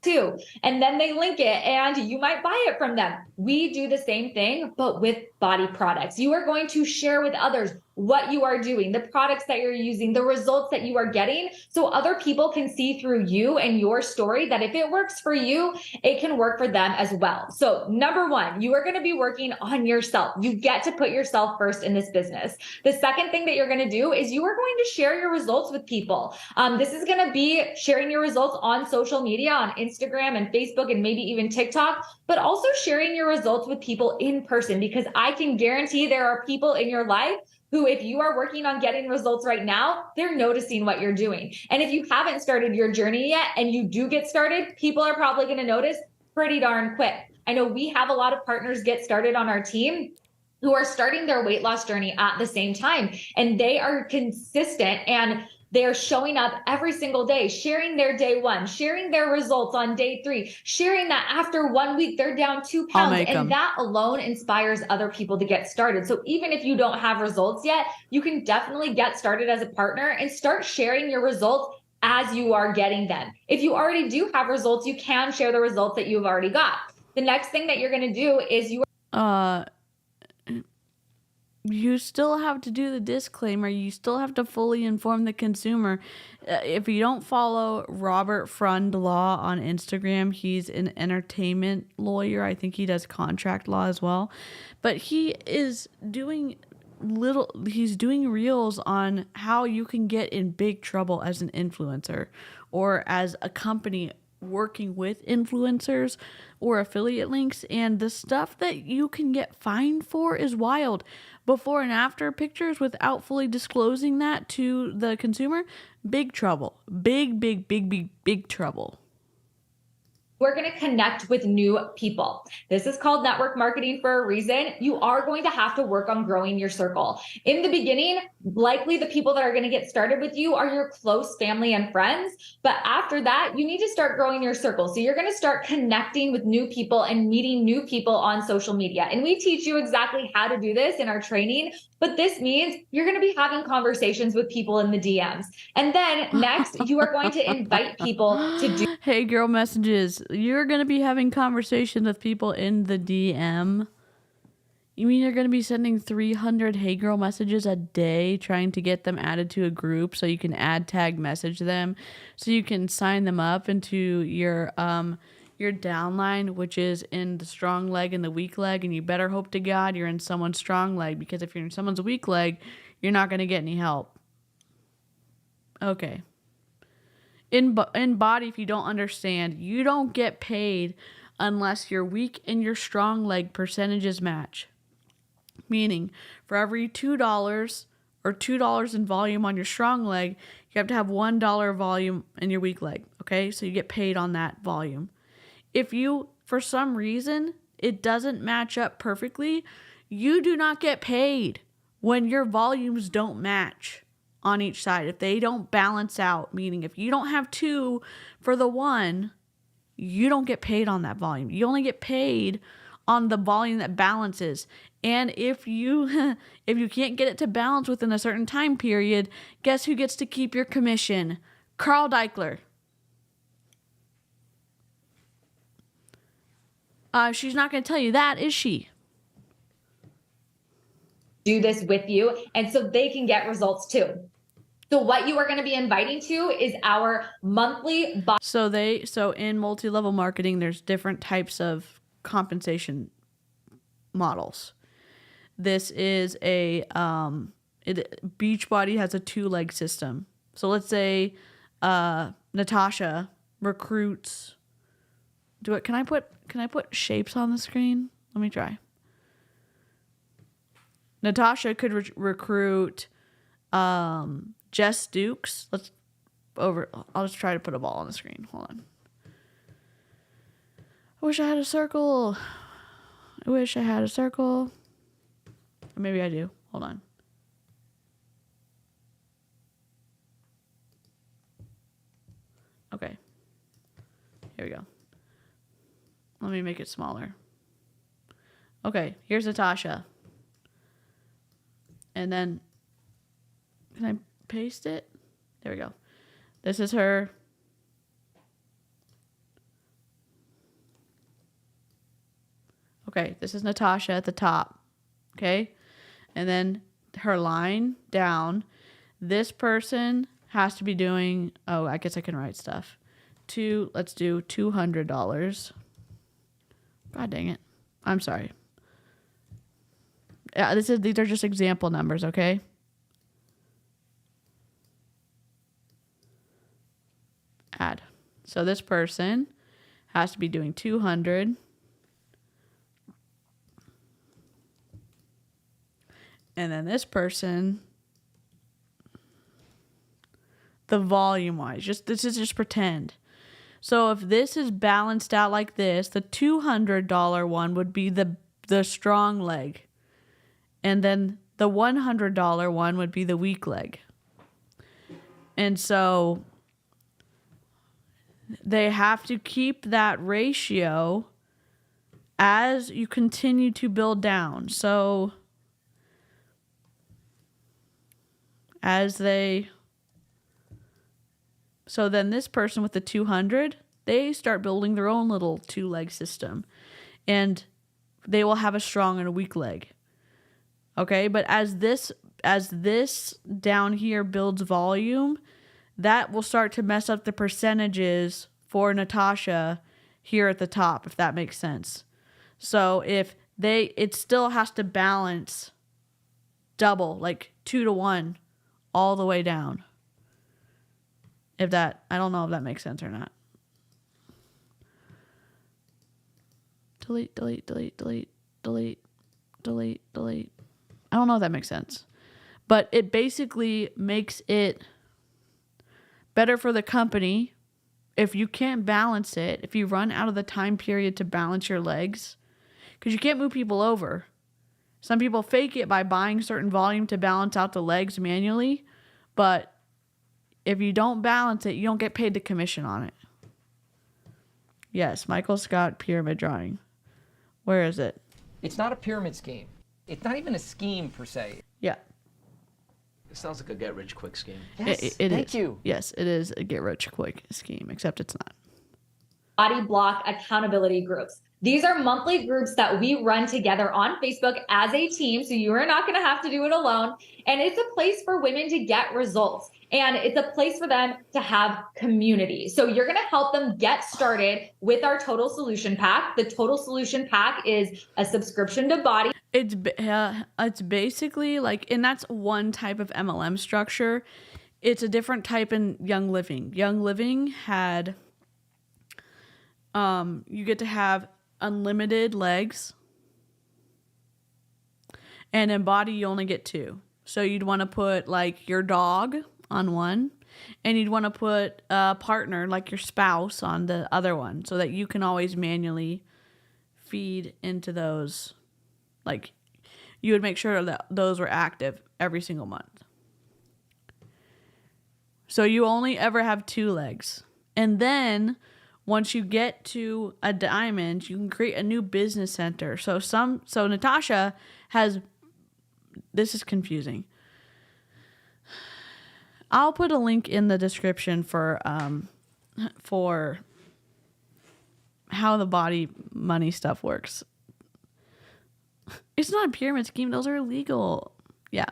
Too. And then they link it and you might buy it from them. We do the same thing, but with Bodi products. You are going to share with others what you are doing, the products that you're using, the results that you are getting, so other people can see through you and your story that if it works for you, it can work for them as well. So number one, you are going to be working on yourself. You get to put yourself first in this business. The second thing that you're going to do is you are going to share your results with people. This is going to be sharing your results on social media, on Instagram and Facebook and maybe even TikTok, but also sharing your results with people in person, because I can guarantee there are people in your life who, if you are working on getting results right now, they're noticing what you're doing. And if you haven't started your journey yet and you do get started, people are probably going to notice pretty darn quick. I know we have a lot of partners get started on our team who are starting their weight loss journey at the same time, and they are consistent and they're showing up every single day, sharing their day one, sharing their results on day 3, sharing that after 1 week, they're down 2 pounds. And that alone inspires other people to get started. So even if you don't have results yet, you can definitely get started as a partner and start sharing your results as you are getting them. If you already do have results, you can share the results that you've already got. The next thing that you're going to do is you still have to do the disclaimer. You still have to fully inform the consumer. If you don't follow Robert Frund Law on Instagram, he's an entertainment lawyer. I think he does contract law as well. But he is doing reels on how you can get in big trouble as an influencer or as a company working with influencers or affiliate links, and the stuff that you can get fined for is wild. Before and after pictures without fully disclosing that to the consumer, big trouble. Big trouble. We're going to connect with new people. This is called network marketing for a reason. You are going to have to work on growing your circle. In the beginning, likely the people that are going to get started with you are your close family and friends. But after that, you need to start growing your circle. So you're going to start connecting with new people and meeting new people on social media. And we teach you exactly how to do this in our training. But this means you're going to be having conversations with people in the DMs. And then next, you are going to invite people to do. Hey girl messages. You're going to be having conversations with people in the DM. You mean you're going to be sending 300 hey girl messages a day trying to get them added to a group so you can add tag message them so you can sign them up into your downline, which is in the strong leg and the weak leg, and you better hope to God you're in someone's strong leg, because if you're in someone's weak leg, you're not going to get any help. Okay. In Bodi, if you don't understand, you don't get paid unless your weak and your strong leg percentages match. Meaning, for every $2 or $2 in volume on your strong leg, You have to have $1 volume in your weak leg, okay? So you get paid on that volume. If you, for some reason, it doesn't match up perfectly, you do not get paid when your volumes don't match on each side. If they don't balance out, meaning if you don't have 2 for the 1, you don't get paid on that volume. You only get paid on the volume that balances. And if you if you can't get it to balance within a certain time period, guess who gets to keep your commission? Carl Deichler. She's not going to tell you that, is she? Do this with you, and so they can get results too. So what you are going to be inviting to is our monthly So in multi-level marketing, there's different types of compensation models. This is a Beachbody has a 2-leg system. So let's say Natasha recruits. Can I put shapes on the screen? Let me try. Natasha could recruit Jess Dukes. I'll just try to put a ball on the screen. Hold on. I wish I had a circle. Or maybe I do. Hold on. Okay. Here we go. Let me make it smaller. Okay, here's Natasha. And then, can I paste it? There we go. This is her. Okay, this is Natasha at the top. Okay, and then her line down. This person has to be doing, I guess I can write stuff. Let's do $200. God dang it. I'm sorry. Yeah, these are just example numbers, okay? Add. So this person has to be doing 200. And then this person, the volume wise, this is just pretend. So if this is balanced out like this, the $200 one would be the strong leg. And then the $100 one would be the weak leg. And so they have to keep that ratio as you continue to build down. So then this person with the 200, they start building their own little 2-leg system. And they will have a strong and a weak leg. Okay, but as this down here builds volume, that will start to mess up the percentages for Natasha here at the top, if that makes sense. So it still has to balance double, like 2-to-1 all the way down. I don't know if that makes sense or not. Delete. I don't know if that makes sense. But it basically makes it better for the company if you can't balance it, if you run out of the time period to balance your legs, because you can't move people over. Some people fake it by buying certain volume to balance out the legs manually, but if you don't balance it, you don't get paid the commission on it. Yes, Michael Scott pyramid drawing. Where is it? It's not a pyramid scheme. It's not even a scheme per se. Yeah. It sounds like a get-rich-quick scheme. Yes, Thank you. Yes, it is a get-rich-quick scheme, except it's not. Body block accountability groups. These are monthly groups that we run together on Facebook as a team. So you are not going to have to do it alone. And it's a place for women to get results. And it's a place for them to have community. So you're going to help them get started with our Total Solution Pack. The Total Solution Pack is a subscription to Bodi. It's basically like, and that's one type of MLM structure. It's a different type in Young Living. Young Living had, you get to have unlimited legs, and in Bodi you only get 2. So you'd want to put like your dog on one, And you'd want to put a partner, like your spouse, on the other one so that you can always manually feed into those. Like, you would make sure that those were active every single month. So you only ever have 2 legs. And then once you get to a diamond, you can create a new business center. So Natasha has, this is confusing. I'll put a link in the description for how the Bodi money stuff works. It's not a pyramid scheme. Those are illegal. Yeah.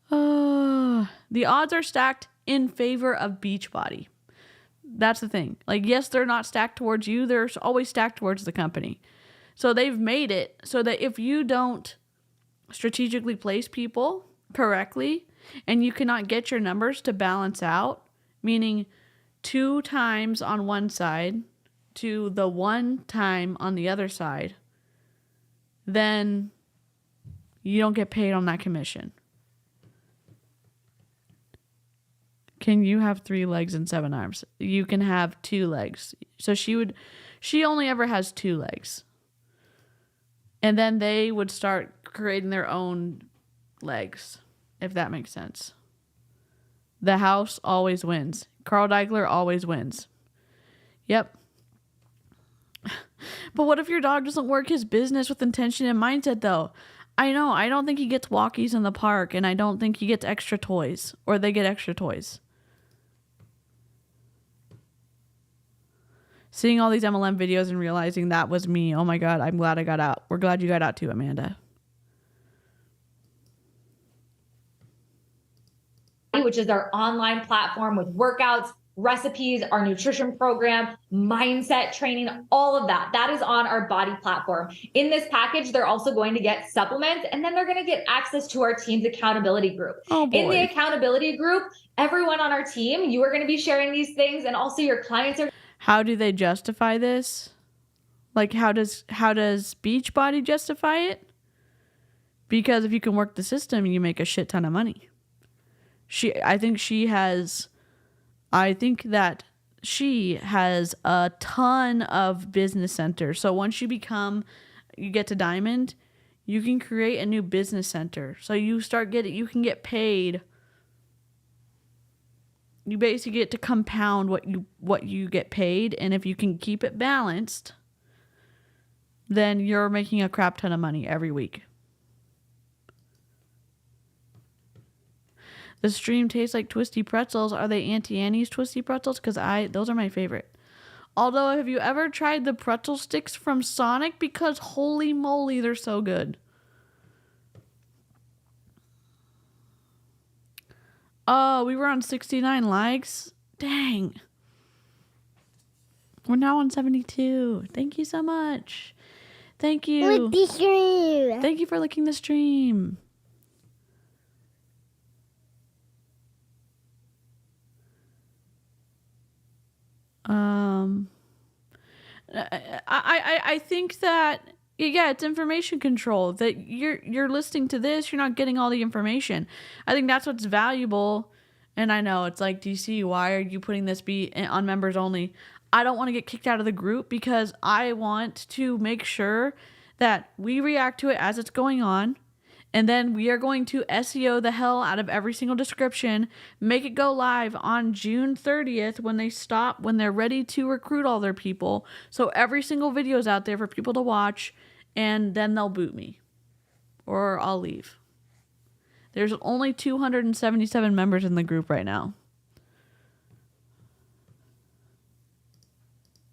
The odds are stacked in favor of Beachbody. That's the thing. Like, yes, they're not stacked towards you. They're always stacked towards the company. So they've made it so that if you don't strategically place people correctly and you cannot get your numbers to balance out, meaning 2 times on one side to the 1 time on the other side, then you don't get paid on that commission. Can you have 3 legs and 7 arms? You can have 2 legs. So she only ever has 2 legs. And then they would start creating their own legs, if that makes sense. The house always wins. Carl Daigler always wins. Yep. But what if your dog doesn't work his business with intention and mindset, though? I know. I don't think he gets walkies in the park, and I don't think he gets extra toys, or they get extra toys. Seeing all these MLM videos and realizing that was me. Oh my God, I'm glad I got out. We're glad you got out too, Amanda. Which is our online platform with workouts, recipes, our nutrition program, mindset training, all of that. That is on our Bodi platform. In this package, they're also going to get supplements, and then they're going to get access to our team's accountability group. Oh boy. In the accountability group, everyone on our team, you are going to be sharing these things, and also your clients are. How do they justify this? Like, how does Beachbody justify it? Because if you can work the system, you make a shit ton of money. I think that she has a ton of business centers. So once you get to Diamond, you can create a new business center. So you can get paid. You basically get to compound what you get paid, and if you can keep it balanced, then you're making a crap ton of money every week. The stream tastes like twisty pretzels. Are they Auntie Annie's twisty pretzels? Because those are my favorite. Although, have you ever tried the pretzel sticks from Sonic? Because holy moly, they're so good. Oh, we were on 69 likes. Dang. We're now on 72. Thank you so much. Thank you. Lick the stream. Thank you for licking the stream. I think that, yeah, it's information control. That you're listening to this, you're not getting all the information. I think that's what's valuable. And I know it's like, DC, why are you putting this on members only? I don't want to get kicked out of the group because I want to make sure that we react to it as it's going on. And then we are going to SEO the hell out of every single description, make it go live on June 30th when they're ready to recruit all their people. So every single video is out there for people to watch, and then they'll boot me or I'll leave. There's only 277 members in the group right now.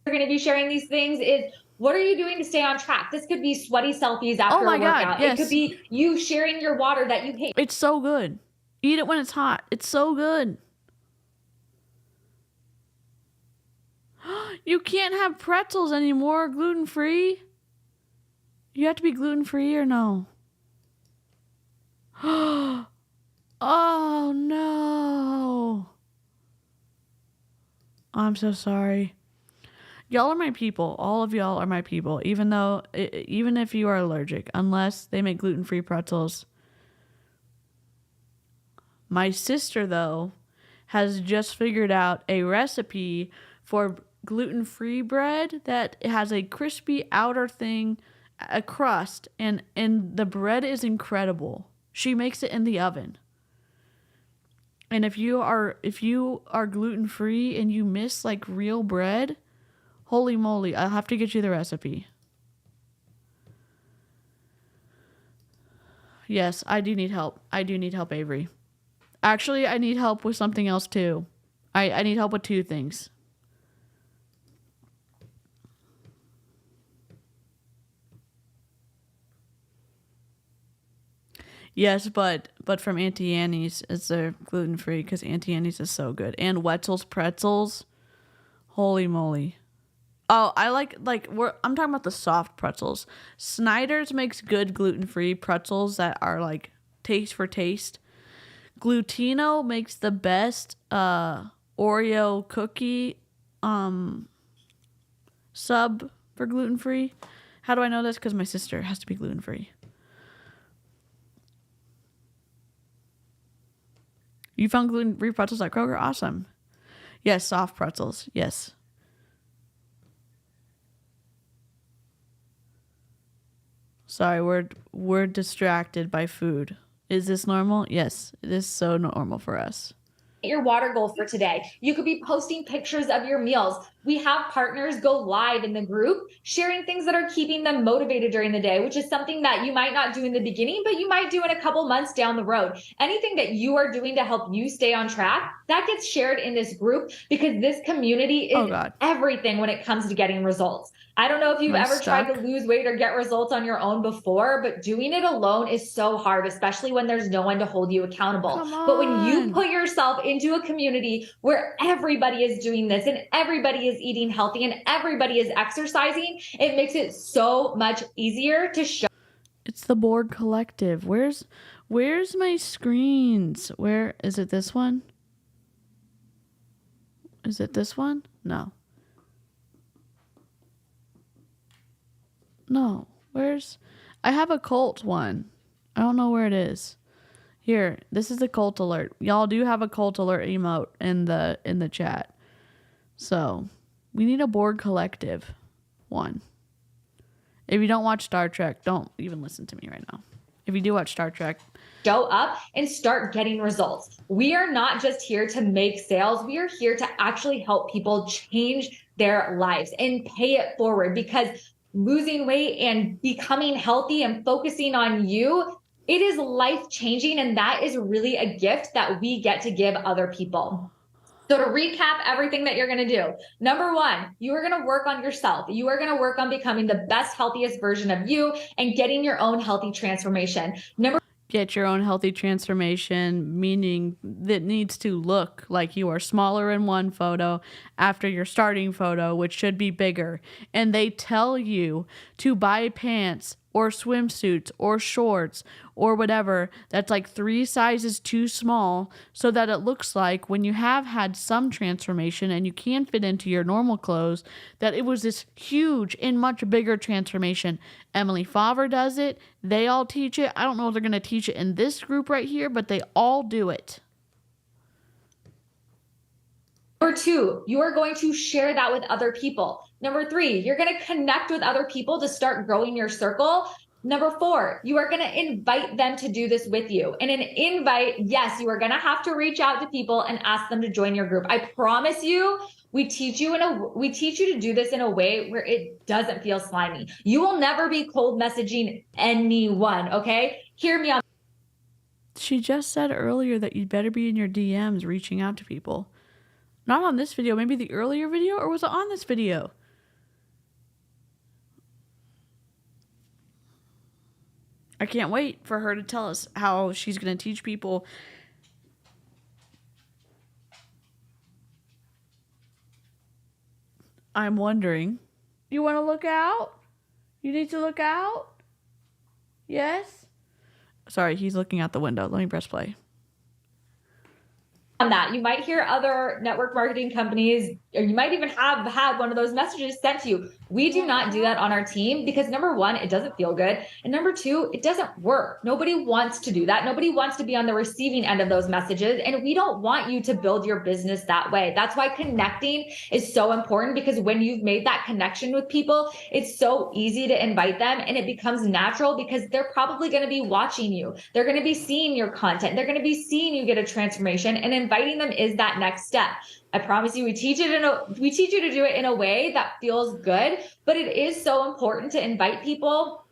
We're going to be sharing these things is, what are you doing to stay on track? This could be sweaty selfies after a workout. Yes. It could be you sharing your water that you hate. It's so good. Eat it when it's hot. It's so good. You can't have pretzels anymore, gluten-free. You have to be gluten-free or no? Oh, no. I'm so sorry. Y'all are my people. All of y'all are my people. Even if you are allergic, unless they make gluten-free pretzels. My sister, though, has just figured out a recipe for gluten-free bread that has a crispy outer thing, a crust, and the bread is incredible. She makes it in the oven. And if you are gluten-free and you miss like real bread, holy moly, I'll have to get you the recipe. Yes, I do need help. I do need help, Avery. Actually, I need help with something else too. I need help with two things. Yes, but from Auntie Annie's is they're gluten free because Auntie Annie's is so good, and Wetzel's pretzels, holy moly! Oh, I like I'm talking about the soft pretzels. Snyder's makes good gluten free pretzels that are like taste for taste. Glutino makes the best Oreo cookie sub for gluten free. How do I know this? Because my sister has to be gluten free. You found gluten-free pretzels at Kroger? Awesome. Yes, soft pretzels. Yes. Sorry, we're distracted by food. Is this normal? Yes, it is so normal for us. Your water goal for today. You could be posting pictures of your meals. We have partners go live in the group, sharing things that are keeping them motivated during the day, which is something that you might not do in the beginning, but you might do in a couple months down the road. Anything that you are doing to help you stay on track, that gets shared in this group because this community is everything when it comes to getting results. I don't know if you've ever tried to lose weight or get results on your own before, but doing it alone is so hard, especially when there's no one to hold you accountable. But when you put yourself into a community where everybody is doing this and everybody is eating healthy and everybody is exercising, it makes it so much easier to show. It's the Borg Collective. Where's my screens? Where is it? This one? Is it this one? No. No, I have a cult one. I don't know where it is. Here, this is a cult alert. Y'all do have a cult alert emote in the chat. So, we need a Borg Collective one. If you don't watch Star Trek, don't even listen to me right now. If you do watch Star Trek, show up and start getting results. We are not just here to make sales. We are here to actually help people change their lives and pay it forward, because losing weight and becoming healthy and focusing on you, it is life-changing, and that is really a gift that we get to give other people. So to recap everything that you're going to do, number one, you are going to work on yourself. You are going to work on becoming the best, healthiest version of you and getting your own healthy transformation. Get your own healthy transformation, meaning that needs to look like you are smaller in one photo after your starting photo, which should be bigger. And they tell you to buy pants or swimsuits or shorts or whatever that's like 3 sizes too small, so that it looks like when you have had some transformation and you can fit into your normal clothes, that it was this huge and much bigger transformation. Emily Favre does it. They all teach it. I don't know if they're going to teach it in this group right here, but they all do it. Number two, you are going to share that with other people. Number three, you're going to connect with other people to start growing your circle. Number four, you are going to invite them to do this with you. And an invite, yes, you are going to have to reach out to people and ask them to join your group. I promise you, we teach you to do this in a way where it doesn't feel slimy. You will never be cold messaging anyone, okay? Hear me on. She just said earlier that you'd better be in your DMs reaching out to people. Not on this video, maybe the earlier video, or was it on this video? I can't wait for her to tell us how she's going to teach people. I'm wondering. You want to look out? You need to look out? Yes? Sorry, he's looking out the window. Let me press play. on that. You might hear other network marketing companies, or you might even have had one of those messages sent to you. We do not do that on our team because number one, it doesn't feel good. And number two, it doesn't work. Nobody wants to do that. Nobody wants to be on the receiving end of those messages. And we don't want you to build your business that way. That's why connecting is so important, because when you've made that connection with people, it's so easy to invite them and it becomes natural because they're probably going to be watching you. They're going to be seeing your content. They're going to be seeing you get a transformation, and inviting them is that next step. I promise you, we teach you to do it in a way that feels good, but it is so important to invite people,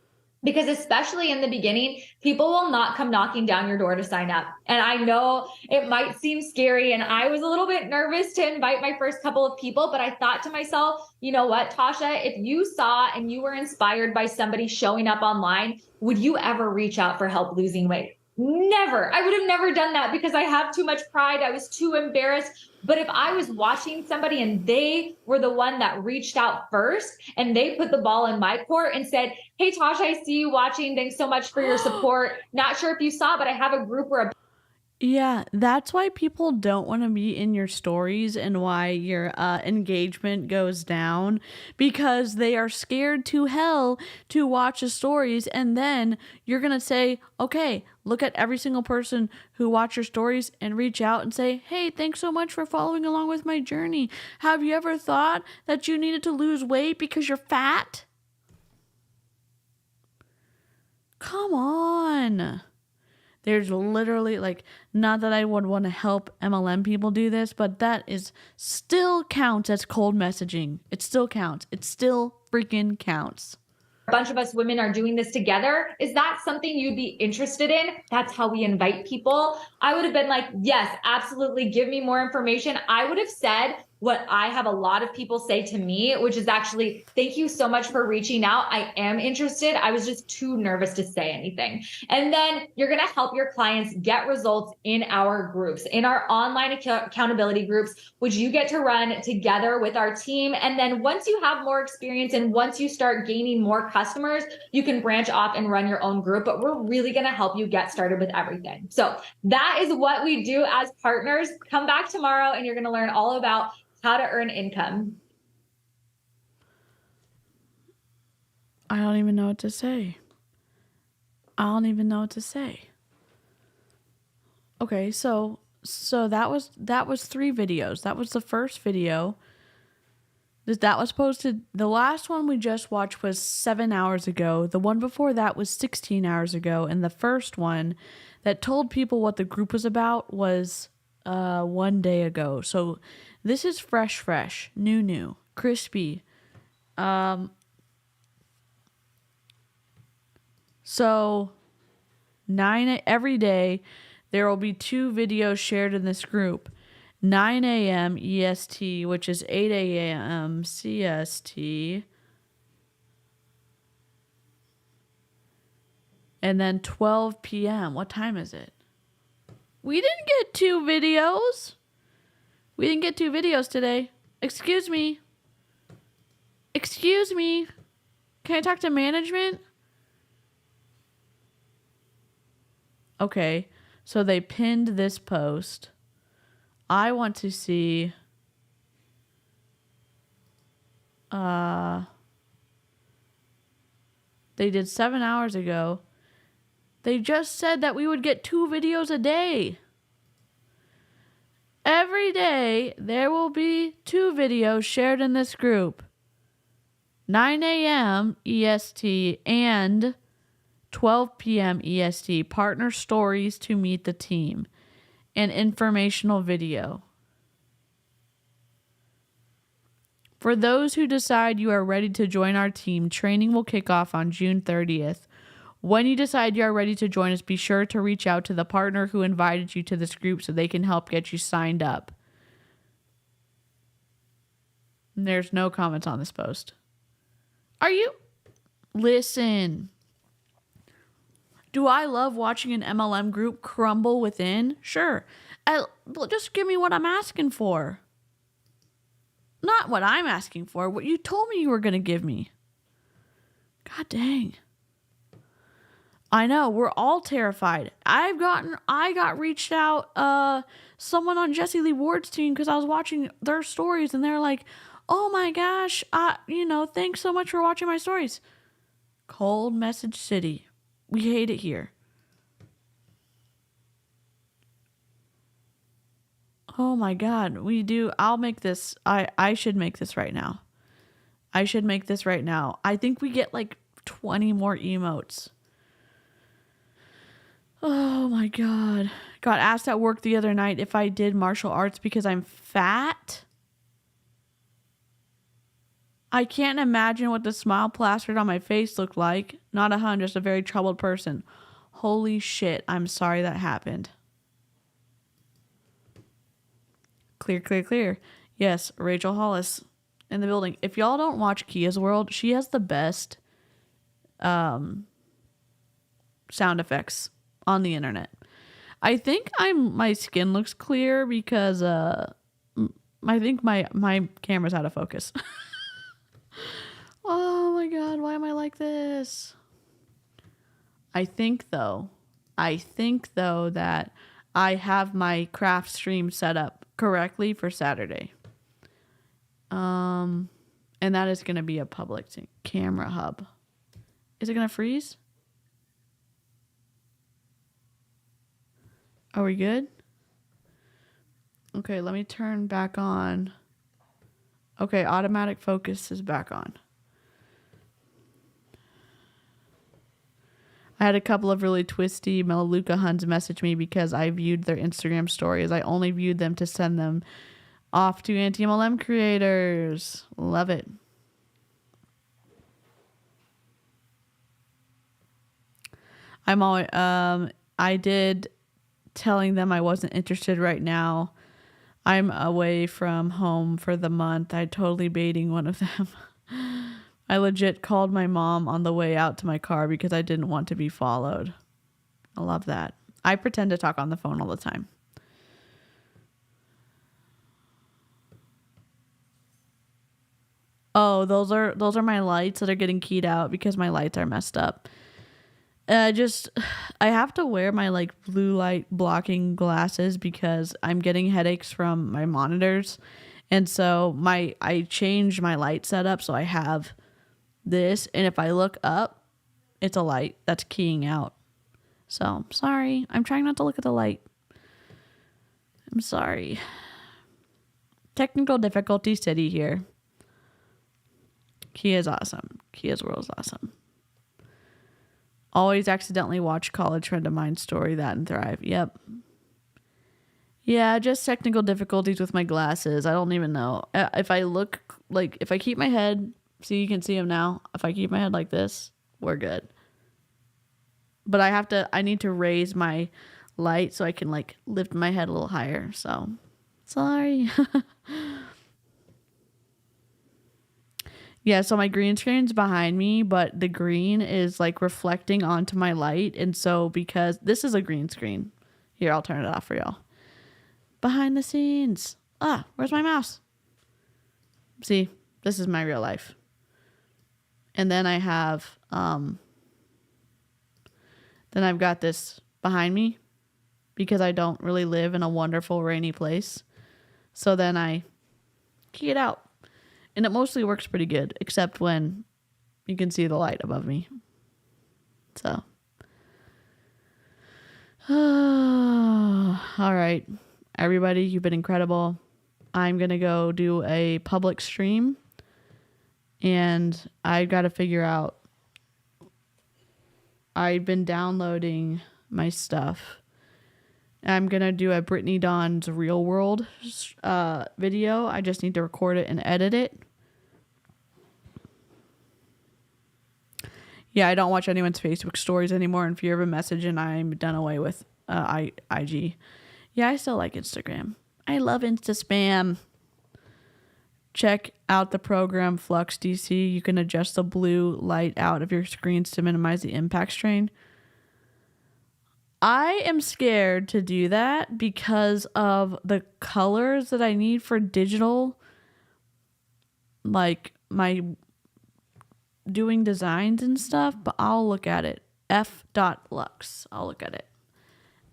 because especially in the beginning, people will not come knocking down your door to sign up. And I know it might seem scary, and I was a little bit nervous to invite my first couple of people, but I thought to myself, you know what, Tasha, if you saw and you were inspired by somebody showing up online, would you ever reach out for help losing weight? Never. I would have never done that because I have too much pride. I was too embarrassed. But if I was watching somebody and they were the one that reached out first and they put the ball in my court and said, hey, Tasha, I see you watching. Thanks so much for your support. Not sure if you saw, but I have a group where Yeah, that's why people don't want to be in your stories and why your engagement goes down, because they are scared to hell to watch the stories. And then you're going to say, okay, look at every single person who watched your stories and reach out and say, hey, thanks so much for following along with my journey. Have you ever thought that you needed to lose weight because you're fat? Come on. There's literally, like, not that I would want to help MLM people do this, but that is still counts as cold messaging. It still counts. It still freaking counts. a bunch of us women are doing this together. Is that something you'd be interested in? That's how we invite people. I would have been like, yes, absolutely. Give me more information. I would have said what I have a lot of people say to me, which is actually, thank you so much for reaching out. I am interested. I was just too nervous to say anything. And then you're going to help your clients get results in our groups, in our online accountability groups, which you get to run together with our team. And then once you have more experience and once you start gaining more customers, you can branch off and run your own group. But we're really going to help you get started with everything. So that is what we do as partners. Come back tomorrow and you're going to learn all about how to earn income. I don't even know what to say. I don't even know what to say. Okay, so that was 3 videos. That was the first video. That was posted. The last one we just watched was 7 hours ago. The one before that was 16 hours ago. And the first one that told people what the group was about was 1 day ago. So this is fresh, new, crispy. So 9 every day, there will be 2 videos shared in this group. 9 a.m. EST, which is 8 a.m. CST. And then 12 p.m. What time is it? We didn't get 2 videos. We didn't get 2 videos today. Excuse me. Excuse me. Can I talk to management? Okay, so they pinned this post. I want to see they did 7 hours ago. They just said that we would get 2 videos a day. Every day there will be 2 videos shared in this group. 9 a.m. EST and 12 p.m. EST, partner stories to meet the team, an informational video. For those who decide you are ready to join our team, training will kick off on June 30th. When you decide you are ready to join us, be sure to reach out to the partner who invited you to this group so they can help get you signed up. And there's no comments on this post. Are you? Listen. Do I love watching an MLM group crumble within? Sure. Just give me what I'm asking for. Not what I'm asking for. What you told me you were going to give me. God dang. I know. We're all terrified. I got reached out someone on Jesse Lee Ward's team because I was watching their stories and they're like, oh my gosh, thanks so much for watching my stories. Cold message city. We hate it here. Oh my God, we do. I'll make this. I should make this right now. I think we get like 20 more emotes. Oh my God. Got asked at work the other night if I did martial arts because I'm fat. I can't imagine what the smile plastered on my face looked like. Not a hun, just a very troubled person. Holy shit, I'm sorry that happened. Clear. Yes, Rachel Hollis in the building. If y'all don't watch Kia's World, she has the best sound effects on the internet. I think my skin looks clear because I think my camera's out of focus. Oh my God, why am I like this? I think though that I have my craft stream set up correctly for Saturday. And that is going to be a public thing. Camera hub. Is it going to freeze? Are we good? Okay, let me turn back on. Okay, automatic focus is back on. I had a couple of really twisty Melaleuca Huns message me because I viewed their Instagram stories. I only viewed them to send them off to anti-MLM creators. Love it. I'm always I did telling them I wasn't interested right now. I'm away from home for the month. I totally baiting one of them. I legit called my mom on the way out to my car because I didn't want to be followed. I love that. I pretend to talk on the phone all the time. Oh, those are my lights that are getting keyed out because my lights are messed up. I have to wear my like blue light blocking glasses because I'm getting headaches from my monitors. And so I changed my light setup so I have this, and if I look up, it's a light that's keying out. So, sorry. I'm trying not to look at the light. I'm sorry. Technical difficulty city here. Kia's awesome. Kia's World is awesome. Always accidentally watch college friend of mine's story, that and thrive. Yep. Yeah, just technical difficulties with my glasses. I don't even know. If I keep my head, see, you can see them now. If I keep my head like this, we're good. But I need to raise my light so I can like lift my head a little higher. So, sorry. Yeah, so my green screen's behind me, but the green is like reflecting onto my light. And so because this is a green screen, here, I'll turn it off for y'all. Behind the scenes. Where's my mouse? See, this is my real life. And then I have, then I've got this behind me because I don't really live in a wonderful rainy place. So then I key it out. And it mostly works pretty good, except when you can see the light above me. So. All right. Everybody, you've been incredible. I'm going to go do a public stream. And I've got to figure out. I've been downloading my stuff. I'm going to do a Brittany Dawn's Real World video. I just need to record it and edit it. Yeah, I don't watch anyone's Facebook stories anymore in fear of a message, and I'm done away with IG. Yeah, I still like Instagram. I love Insta spam. Check out the program Flux DC. You can adjust the blue light out of your screens to minimize the impact strain. I am scared to do that because of the colors that I need for digital, like my doing designs and stuff, but I'll look at it. F.lux. I'll look at it.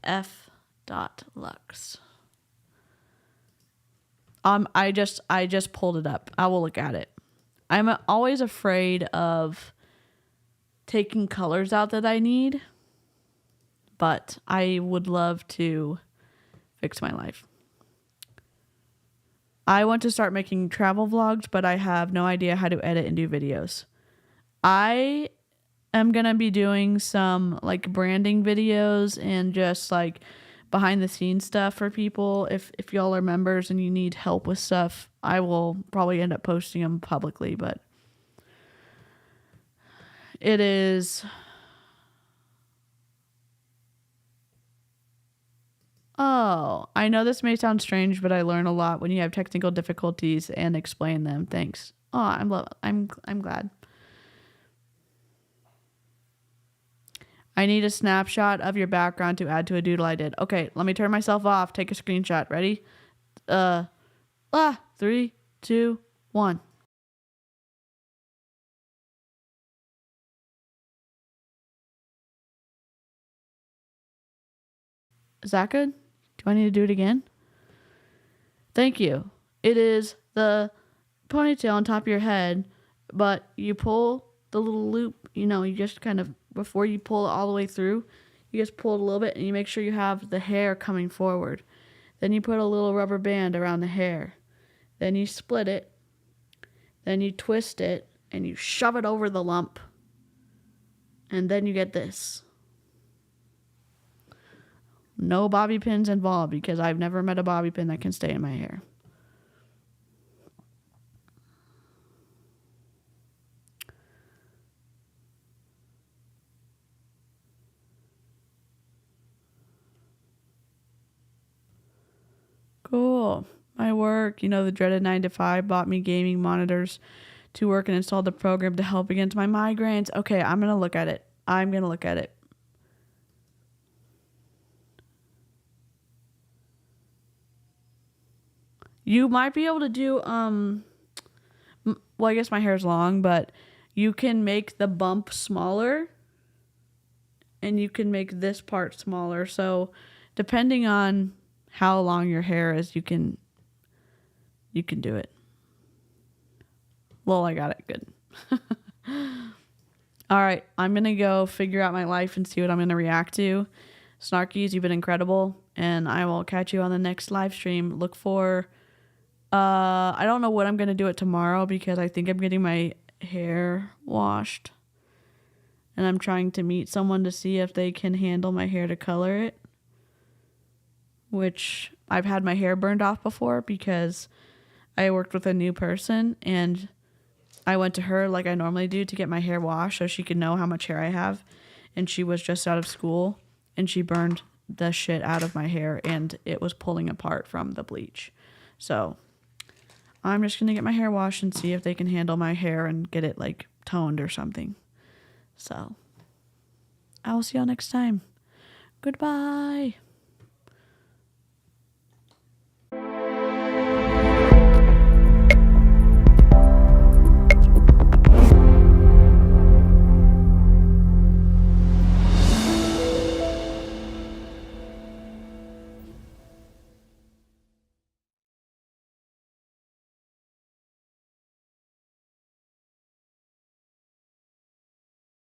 F.lux. I just pulled it up. I will look at it. I'm always afraid of taking colors out that I need, but I would love to fix my life. I want to start making travel vlogs, but I have no idea how to edit and do videos. I am going to be doing some like branding videos and just like behind the scenes stuff for people. If y'all are members and you need help with stuff, I will probably end up posting them publicly, but it is... Oh, I know this may sound strange, but I learn a lot when you have technical difficulties and explain them. Thanks. Oh, I'm glad. I need a snapshot of your background to add to a doodle I did. Okay, let me turn myself off. Take a screenshot. Ready? 3, 2, 1. Is that good? Do I need to do it again? Thank you. It is the ponytail on top of your head, but you pull the little loop, you just kind of, before you pull it all the way through, you just pull it a little bit and you make sure you have the hair coming forward. Then you put a little rubber band around the hair. Then you split it. Then you twist it and you shove it over the lump. And then you get this. No bobby pins involved because I've never met a bobby pin that can stay in my hair. Cool. My work, the dreaded 9 to 5 bought me gaming monitors to work and installed the program to help against my migraines. Okay, I'm going to look at it. You might be able to do, well, I guess my hair's long, but you can make the bump smaller and you can make this part smaller. So depending on how long your hair is, you can do it. Well, I got it. Good. All right. I'm going to go figure out my life and see what I'm going to react to. Snarkies, you've been incredible. And I will catch you on the next live stream. Look for... I don't know what I'm going to do it tomorrow because I think I'm getting my hair washed. And I'm trying to meet someone to see if they can handle my hair to color it. Which I've had my hair burned off before because I worked with a new person and I went to her like I normally do to get my hair washed so she could know how much hair I have. And she was just out of school and she burned the shit out of my hair and it was pulling apart from the bleach. So... I'm just going to get my hair washed and see if they can handle my hair and get it like toned or something. So, I will see y'all next time. Goodbye.